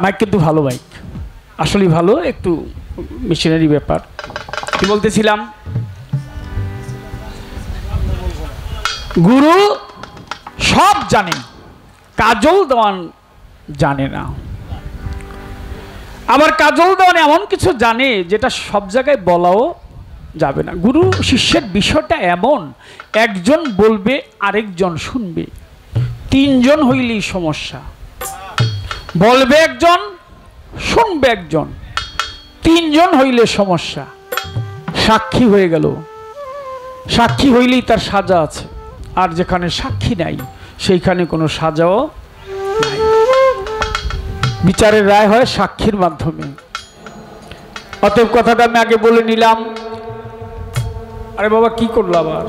মাইক কিন্তু ভালো মাইক, আসলে ভালো, একটু মেশিনারি ব্যাপার। কি বলতেছিলাম, গুরু সব জানে, কাজল দেওয়ান জানে না। আবার কাজল দেওয়ান এমন কিছু জানে যেটা সব জায়গায় বলাও যাবে না। গুরু শিষ্যের বিষয়টা এমন, একজন বলবে আরেকজন শুনবে, তিনজন হইলেই সমস্যা। বলবে একজন, শুনবে একজন, তিনজন হইলে সমস্যা। সাক্ষী হয়ে গেল, সাক্ষী হইলেই তার সাজা আছে, আর যেখানে সাক্ষী নাই সেইখানে কোনো সাজাও নাই। বিচারের রায় হয় সাক্ষীর মাধ্যমে। অতএব কথাটা আমি আগে বলে নিলাম। আরে বাবা কি করলো আবার?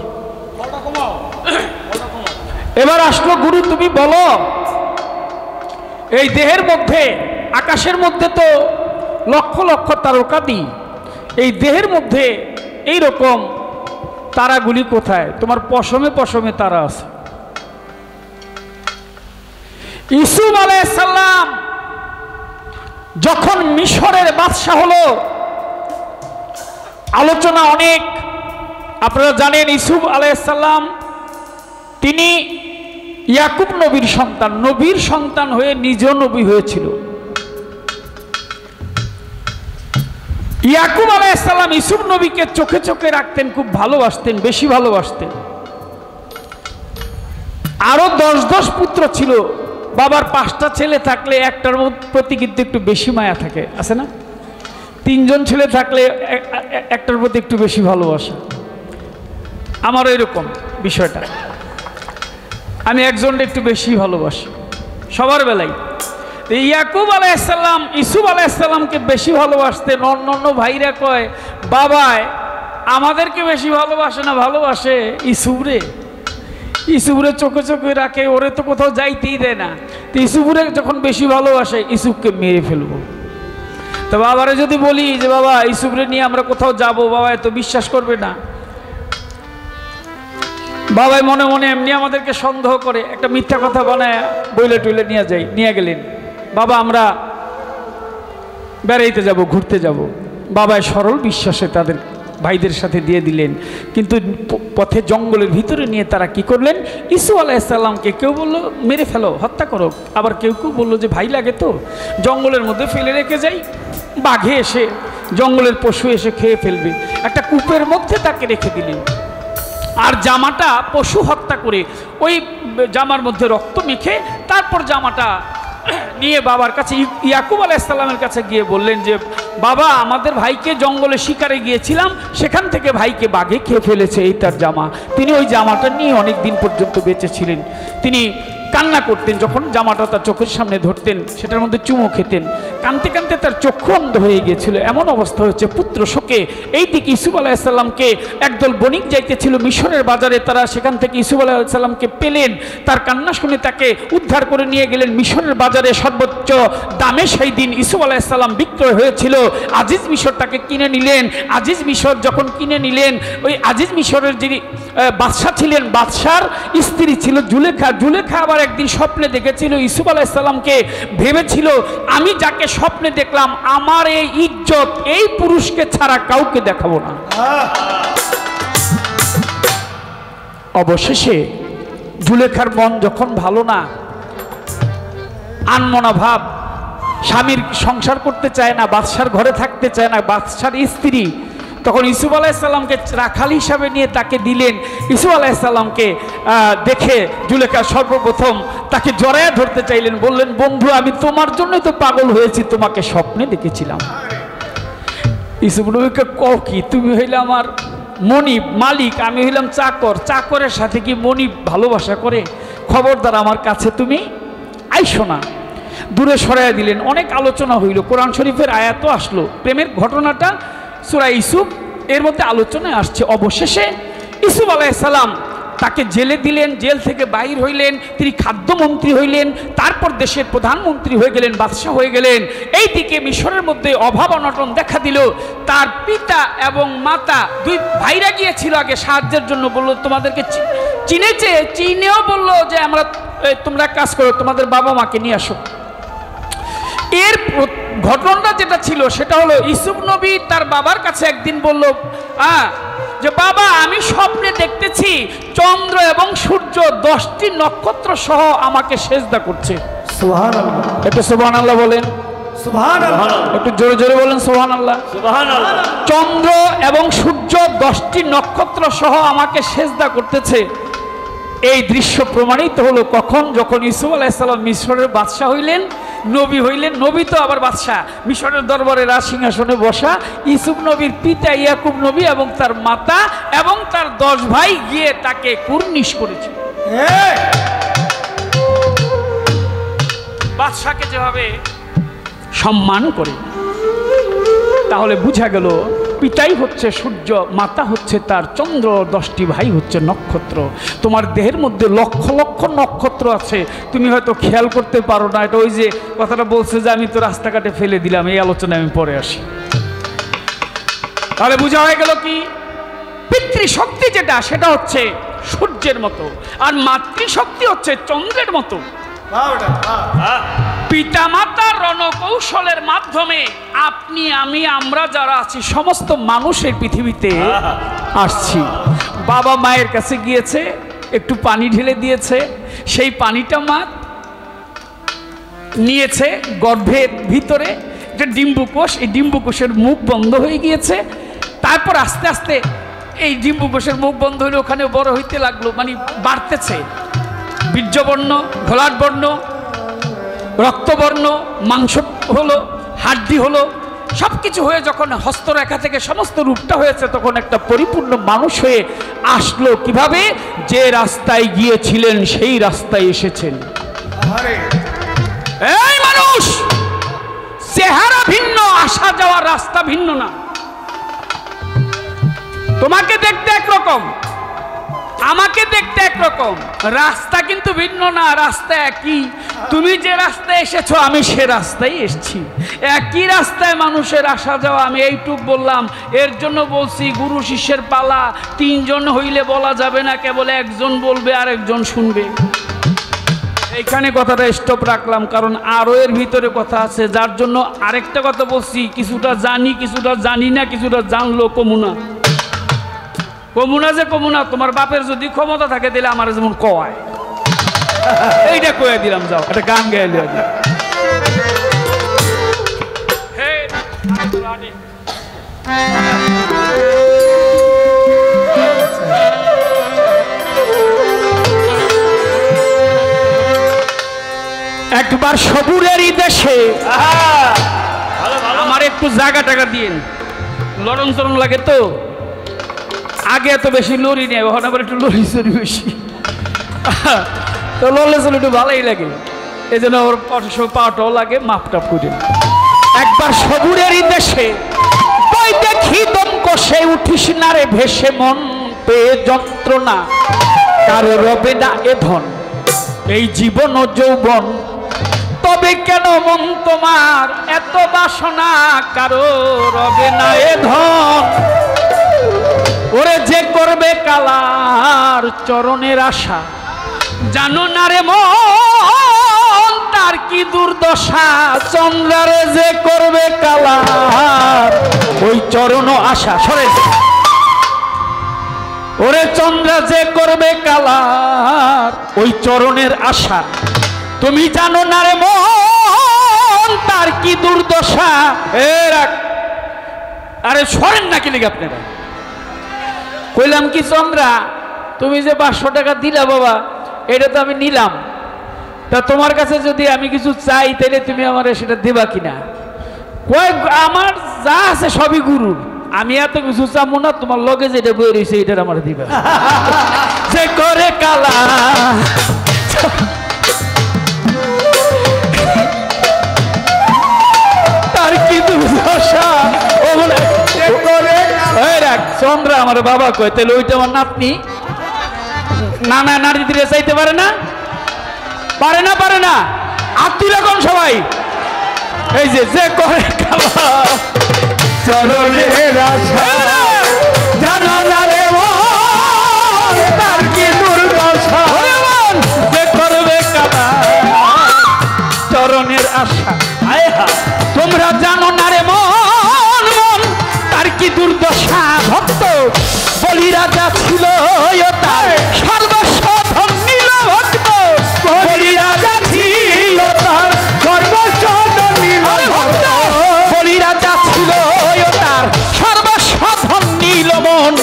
এবার আসলো গুরু, তুমি বলো এই দেহের মধ্যে, আকাশের মধ্যে তো লক্ষ লক্ষ তারকা দিই, এই দেহের মধ্যে এই রকম তারাগুলি কোথায়? তোমার পশমে পশমে তারা আছে। ইউসুফ আলাইহিস সালাম যখন মিশরের বাদশা হলো, আলোচনা অনেক, আপনারা জানেন ইউসুফ আলাইহিস সালাম তিনি ইয়াকুব নবীর সন্তান, নবীর সন্তান হয়ে নিজেও নবী হয়েছিল। ইয়াকুব আলাইহিস সালাম ইউসুফ নবীকে চোখে চোখে রাখতেন, খুব ভালোবাসতেন, বেশি ভালোবাসতেন। আরো 10 পুত্র ছিল। বাবার 5টা ছেলে থাকলে একটার প্রতি কিন্তু একটু বেশি মায়া থাকে, আছে না? 3জন ছেলে থাকলে একটার প্রতি একটু বেশি ভালোবাসা। আমারও এরকম বিষয়টা, আমি একজনটা একটু বেশি ভালোবাসি সবার বেলায়। ইয়াকুব আলাইহিস সালাম ইউসুফ আলাইহিস সালামকে বেশি ভালোবাসতেন। অন্য ভাইরা কয়, বাবায় আমাদেরকে বেশি ভালোবাসে না, ভালোবাসে ইউসুফরে। ইউসুফরে চোখে চোখে রাখে, ওরে তো কোথাও যাইতেই দেয় না। তো ইউসুফরে যখন বেশি ভালোবাসে, ইউসুফকে মেরে ফেলবো। তো বাবারে যদি বলি যে বাবা ইউসুফরে নিয়ে আমরা কোথাও যাব, বাবা এত বিশ্বাস করবে না। বাবাই মনে মনে এমনি আমাদেরকে সন্দেহ করে, একটা মিথ্যা কথা বানায় বইলে টুইলে নিয়ে গেলেন। বাবা আমরা বেড়াইতে যাব, ঘুরতে যাব। বাবাই সরল বিশ্বাসে তাদের ভাইদের সাথে দিয়ে দিলেন। কিন্তু পথে জঙ্গলের ভিতরে নিয়ে তারা কি করলেন, ইসু আলাইহিস সালামকে কেউ বললো মেরে ফেলো, হত্যা করো, আবার কেউ কেউ বললো যে ভাই লাগে তো জঙ্গলের মধ্যে ফেলে রেখে যাই, বাঘে এসে, জঙ্গলের পশু এসে খেয়ে ফেলবে। একটা কূপের মধ্যে তাকে রেখে দিলেন। আর জামাটা পশু হত্যা করে ওই জামার মধ্যে রক্ত মেখে তারপর জামাটা নিয়ে বাবার কাছে, ইয়াকুব আলাইহিস সালামের কাছে গিয়ে বললেন যে বাবা আমাদের ভাইকে জঙ্গলে শিকারে গিয়েছিলাম, সেখান থেকে ভাইকে বাঘে খেয়ে ফেলেছে, এই তার জামা। তিনি ওই জামাটা নিয়ে অনেক দিন পর্যন্ত বেঁচে ছিলেন। তিনি কান্না করতেন যখন জামাটা তার চোখের সামনে ধরতেন, সেটার মধ্যে চুমো খেতেন। কাঁদতে কাঁদতে তার চক্ষু অন্ধ হয়ে গিয়েছিল। এমন অবস্থা হচ্ছে পুত্র শোকে। এইদিকে ইউসুফ আলাইহিসসালামকে একদল বণিক যাইতেছিল মিশরের বাজারে, তারা সেখান থেকে ইউসুফ আলাইহিসসালামকে পেলেন, তার কান্না শুনে তাকে উদ্ধার করে নিয়ে গেলেন মিশরের বাজারে। সর্বোচ্চ দামে সেই দিন ইউসুফ আলাইহিসসালাম বিক্রয় হয়েছিল। আজিজ মিশর তাকে কিনে নিলেন। আজিজ মিশর যখন কিনে নিলেন, ওই আজিজ মিশরের যিনি বাদশাহ ছিলেন, বাদশার স্ত্রী ছিল জুলেখা। জুলেখা আবার একদিন স্বপ্নে দেখেছিল ইউসুফ আলাইহিসসালামকে, ভেবেছিল আমি যাকে স্বপ্নে দেখলাম আমার এই ইজ্জত এই পুরুষকে ছাড়া কাউকে দেখাবো না। অবশেষে জুলেখার মন যখন ভালো না, আনমনা ভাব, স্বামীর সংসার করতে চায় না, বাদশার ঘরে থাকতে চায় না, বাদশার স্ত্রী, তখন ইউসুফ আলাইহিসসালামকে রাখাল হিসাবে নিয়ে তাকে দিলেন। ইউসুফ আলাইহিসসালামকে দেখে জুলেখা সর্বপ্রথম তাকে জড়ায়া ধরতে চাইলেন, বললেন বন্ধু আমি তোমার জন্যই তো পাগল হয়েছি, তোমাকে স্বপ্নে দেখেছিলাম। ইউসুফ নবীকে কও কি, তুমি হইলে আমার মনিব মালিক, আমি হইলাম চাকর, চাকরের সাথে কি মনিব ভালোবাসা করে? খবরদার আমার কাছে তুমি আইসো না। দূরে সরাইয়া দিলেন। অনেক আলোচনা হইল, কোরআন শরীফের আয়াতও আসলো, প্রেমের ঘটনাটা সূরা ইউসুফ এর মধ্যে আলোচনায় আসছে। অবশেষে ইউসুফ আলাইহিসসালাম তাকে জেলে দিলেন, জেল থেকে বাইর হইলেন, তিনি খাদ্যমন্ত্রী হইলেন, তারপর দেশের প্রধানমন্ত্রী হয়ে গেলেন, বাদশাহ হয়ে গেলেন। এইদিকে মিশরের মধ্যে অভাব অনটন দেখা দিল। তার পিতা এবং মাতা দুই ভাইরা গিয়েছিল আগে সাহায্যের জন্য, বললো তোমাদেরকে চিনেছে, চিনেও বললো যে আমরা তোমরা কাজ করো, তোমাদের বাবা মাকে নিয়ে আসো। এর ঘটনাটা যেটা ছিল সেটা হলো ইউসুফ নবী তার বাবার কাছে একদিন বলল যে বাবা আমি স্বপ্নে দেখতেছি চন্দ্র এবং সূর্য 10টি নক্ষত্র সহ আমাকে সেজদা করছে। সুবহানাল্লাহ, একটু সুবহানাল্লাহ বলেন। সুবহানাল্লাহ, একটু জোরে জোরে বলেন সুবহানাল্লাহ। সুবহানাল্লাহ। চন্দ্র এবং সূর্য 10টি নক্ষত্র সহ আমাকে সেজদা করতেছে। এই দৃশ্য প্রমাণিত হলো কখন? যখন ইউসুফ আলাইহিসসালাম মিশরের বাদশাহ হইলেন, নবী হইলেন। নবী তো আবার বাদশাহ, মিশরের দরবারে রাজ সিংহাসনে বসা। ইউসুফ নবীর পিতা ইয়াকুব নবী এবং তার মাতা এবং তার 10 ভাই গিয়ে তাকে কুর্নিশ করেছে। বাদশাকে যেভাবে সম্মান করে, তাহলে বুঝা গেল পিতাই হচ্ছে সূর্য, মাতা হচ্ছে তার চন্দ্র, 10টি ভাই হচ্ছে নক্ষত্র। তোমার দেহের মধ্যে লক্ষ লক্ষ নক্ষত্র আছে, তুমি হয়তো খেয়াল করতে পারো না। এটা ওই যে কথাটা বলছে যে আমি তো রাস্তাঘাটে ফেলে দিলাম, এই আলোচনায় আমি পরে আসি। তাহলে বোঝা হয়ে গেল কি পিতৃশক্তি যেটা সেটা হচ্ছে সূর্যের মতো, আর মাতৃশক্তি হচ্ছে চন্দ্রের মতো। পিতামাতার রণকৌশলের মাধ্যমে আপনি আমি আমরা যারা আছি সমস্ত মানুষের পৃথিবীতে আসছি। বাবা মায়ের কাছে গিয়েছে, একটু পানি ঢেলে দিয়েছে, সেই পানিটা মা নিয়েছে গর্ভের ভিতরে, এটা ডিম্বুকোষ, এই ডিম্বুকোষের মুখ বন্ধ হয়ে গিয়েছে। তারপর আস্তে আস্তে এই ডিম্বুকোষের মুখ বন্ধ হলে ওখানে বড় হইতে লাগলো, মানে বাড়তেছে, বীর্যবর্ণ, ঘোলাট বর্ণ, রক্তবর্ণ, মাংস হলো, হাড্ডি হলো, সব কিছু হয়ে যখন হস্তরেখা থেকে সমস্ত রূপটা হয়েছে, তখন একটা পরিপূর্ণ মানুষ হয়ে আসলো। কিভাবে? যে রাস্তায় গিয়েছিলেন সেই রাস্তায় এসেছেন। এই মানুষ চেহারা ভিন্ন, আসা যাওয়ার রাস্তা ভিন্ন না। তোমাকে দেখতে একরকম, আমাকে দেখতে একরকম, রাস্তা কিন্তু ভিন্ন না, রাস্তা একই। তুমি যে রাস্তায় এসেছো আমি সে রাস্তায় এসেছি, একই রাস্তায় মানুষের আসা যাওয়া। আমি এইটুক বললাম, এর জন্য বলছি গুরু শিষ্যের পালা 3 জন হইলে বলা যাবে না, কেবল একজন বলবে আর একজন শুনবে। এইখানে কথাটা স্টপ রাখলাম, কারণ আরও এর ভিতরে কথা আছে, যার জন্য আরেকটা কথা বলছি, কিছুটা জানি কিছুটা জানি না, কিছুটা জানলো কমুনা। কমুনা যে কমুনা, তোমার বাপের যদি ক্ষমতা থাকে তাহলে আমার যেমন কয়, এইটা কয়ে দিলাম। যাও একটা গান গেয়ে দিলাম। একবার সবুরেরই দেশে আমার একটু জায়গা টাকা দিন, লড়ন চরণ লাগে তো। আগে এত বেশি লড়ি নেই, ওখানে আবার একটু লড়ি চড়ি বেশি, তো লড়লে চলে একটু ভালোই লাগে। এই জন্য ওর পাওয়াটাও লাগে, মাপ টাপ করে। একবার সবুরেরই দেশে বই দেখি দম কষে উঠিস না রে ভেসে মন পেয়ে যন্ত্রণা কারো রবে না এ ধন এই জীবন ও যৌবন তবে কেন মন তোমার এত বাসনা কারো রবে না এ ধন ওরে যে করবে কালার চরণের আশা জানো না রে মন তার কি দুর্দশা চন্দ্রারে যে করবে কালার ওই চরণ আশা সরে ওরে চন্দ্রা যে করবে কালার ওই চরণের আশা তুমি জানো না রে মন তার কি দুর্দশা আরে সরেন নাকি লিখে আপনারা কইলাম কি চন্দ্রা তুমি যে 500 টাকা দিলা বাবা এটা তো আমি নিলাম তা তোমার কাছে যদি আমি কিছু চাই তাহলে তুমি আমার সেটা দেবা কিনা কয় আমার যা আছে সবই গুরুর আমি এত কিছু চাবো না তোমার লগে যেটা বই রয়েছে এটা আমার দিবা যে করে কালা তার কি দুর্দশা ও বলে চন্দ্রা আমার বাবা কয় তাহলে ওইটা আমার নাতনি নানা নারী দিলে চাইতে পারে না পারে না আর তুই এখন সবাই এই যে করে কালা চরণের আশা জানো না রে মন তার কি দুর্দশা যে করবে কালা চরণের আশা আয় হা তোমরা জানো না রে মন মন তার কি দুর্দশা ভক্ত বলি রাজা ছিল তার সর্বস্ব ধন নিল ভক্ত বলি রাজা ছিল তার সর্বস্ব নিল ভক্ত বলি রাজা ছিল তার সর্বস্ব ধন নিল মন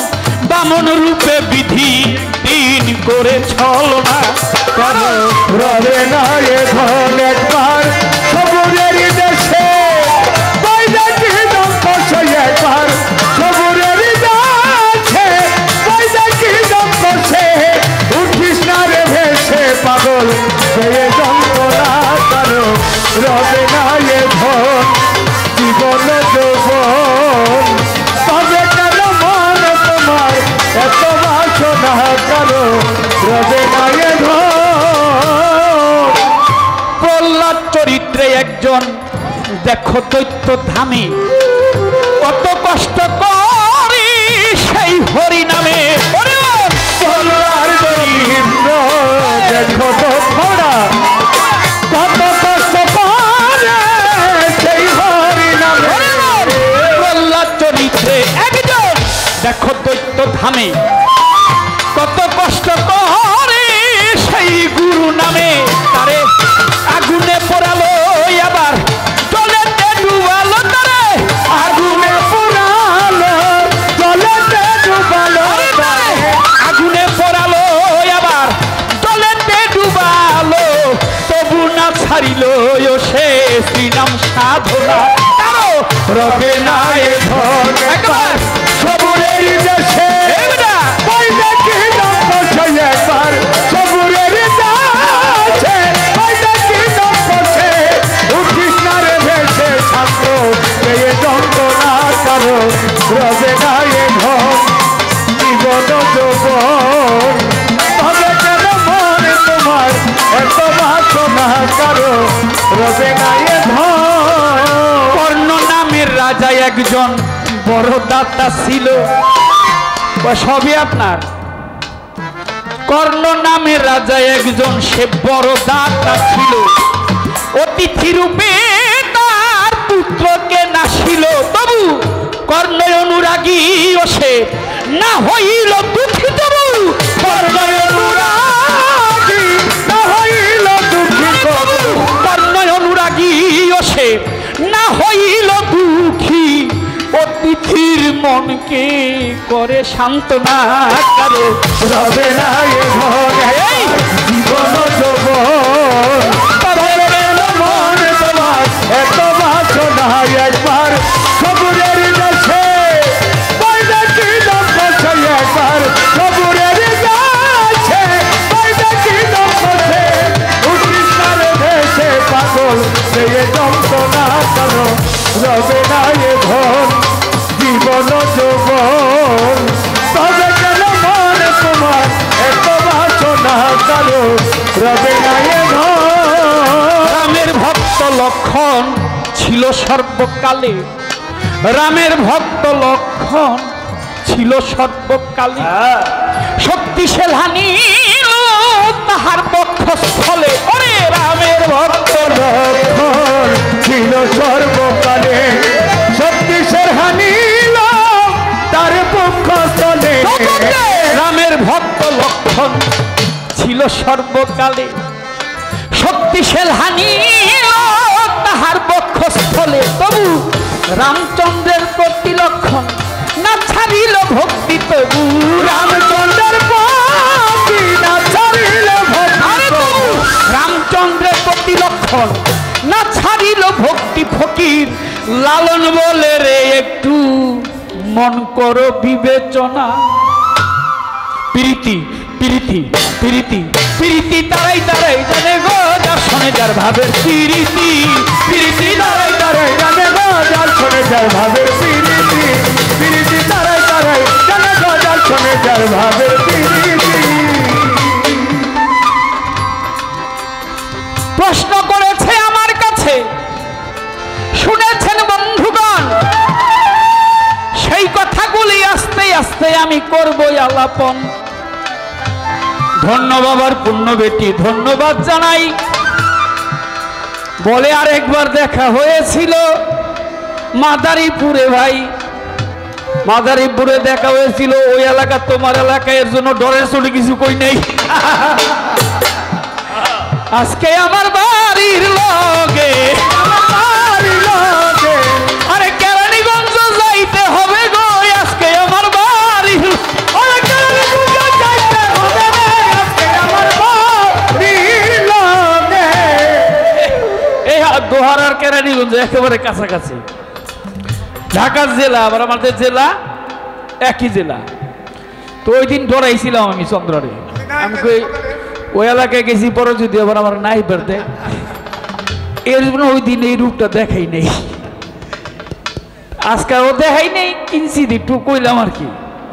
বামন রূপে বিধি দিন করে ছলনা করো রবে না এ ধন একবার সবুরের দেশে বই দেখি দম কষে একবার সবুরের দেশে বই দেখি দম কষে উঠিস না রে ভেসে পাগল সে যন্ত্রণা করো রবে না এ ধন জীবন যৌবন তবে কেন মন তোমার এত বাসনা করো রবে না এ ধন প্রহ্লাদ চরিত্রে একজন দেখো দৈত্য ধামে কত কষ্ট করি সেই হরি নামে সোনার দরিদ্র দেখো তো খোড়া কত কষ্ট করে সেই হরি নামে প্রহ্লাদ চরিত্রে একজন দেখো দৈত্য ধামে কত কষ্ট করে সেই গুরু নামে তারে আগুনে পোড়ালো আবার জলেতে ডুবালো তারে আগুনে পুরালো জলেতে ডুবালো আগুনে পোড়ালো আবার জলেতে ডুবালো তবু না ছাড়িল সে শ্রীনাম সাধনা তারও রবে না এ ধন একবার সবুরের দেশে বই দেখি দম কষে একবার সবুরের দেশে বই দেখি দম কষে উঠিস না রে ভেসে শান্ত পেয়ে যন্ত্রণা করো রবে না এ ধন জীবন যৌবন তবে কেন মন তোমার এত বাসনা করো রবে না এ ধন কর্ণ নামের রাজা একজন বড় দাতা ছিল সবই আপনার কর্ণ নামের রাজা একজন সে বড় দাতা ছিল অতিথি রূপে তার পুত্রকে নাসিল তবু কর্ণ অনুরাগী ও সে না হইল দুঃখী তবু কর্ণ অনুরাগী না হইল দুঃখিত কর্ণ অনুরাগী ও সে না হইল দুঃখী অতিথির মনকে করে সান্ত্বনা কারো রবে না এ ধন জীবন যৌবন তবে কেন মন তোমার এত বাসনা একবার সবুরের দেশে বই দেখি দম কষে একবার সবুরের দেশে বই দেখি দম কষে উঠিস না রে ভেসে পাগল সে যন্ত্রণা করো ছিল সর্বকালে, রামের ভক্ত লক্ষণ ছিল সর্বকালে। শক্তিশালী তাহার বক্ষস্থলে, ওরে রামের ভক্ত লক্ষণ ছিল সর্বকালে, শক্তিশালী তার বক্ষস্থলে। রামের ভক্ত লক্ষণ ছিল সর্বকালে, শক্তিশালী তাহার বক্ষস্থলে। তবু রামচন্দ্রের প্রতি লক্ষণ না ছাড়িল ভক্তি, তবু রামচন্দ্রের প্রতি না ছাড়িল ভক্তি, রামচন্দ্রের প্রতি লক্ষণ না ছাড়িল ভক্তি। ফকির লালন বলে রে একটু মন করো বিবেচনা। প্রীতি প্রীতি প্রীতি প্রীতি তারাই তারাই জানে গো যার শোনে যার ভাবের প্রীতি। প্রীতি তারাই তারাই জানে গো যার শোনে যার ভাবের প্রীতি। প্রীতি তারাই তারাই জানে গো যার শোনে যার ভাবের প্রীতি। প্রশ্ন করেছে আমার কাছে, শুনেছেন বন্ধুগণ, সেই কথাগুলি আস্তে আস্তে আমি করবই আলাপন। ধন্য বাবার পুণ্য বেটি ধন্যবাদ জানাই। বলে আরেকবার দেখা হয়েছিল মাদারীপুরে। ভাই মাদারীপুরে দেখা হয়েছিল, ওই এলাকা তোমার এলাকায়, এর জন্য ডরের চলে কিছু কই নেই। আজকে আমার বাড়ির লগে, আরে কেরানীগঞ্জ যাইতে হবে গো, আজকে আমার বাড়ির দোহার কেরানীগঞ্জ একেবারে কাছাকাছি। ঢাকা জেলা আবার আমাদের জেলা একই জেলা। তো ওই দিন ডরাইছিলাম আমি চন্দ্ররে, আমি ওই এলাকায় গেছি, পরে যদি আবার আমার নাই বেরতে, এর জন্য ওই দিন এই রূপটা দেখাই নেই, আজকালও দেখাই নেই। কিনছি একটু কইলাম আর কি,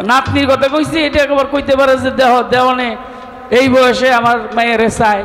নাতনির কথা কইছি, এটা একবার কইতে পারে যে দেহ দেওয়ানে এই বয়সে আমার মায়ের চায়।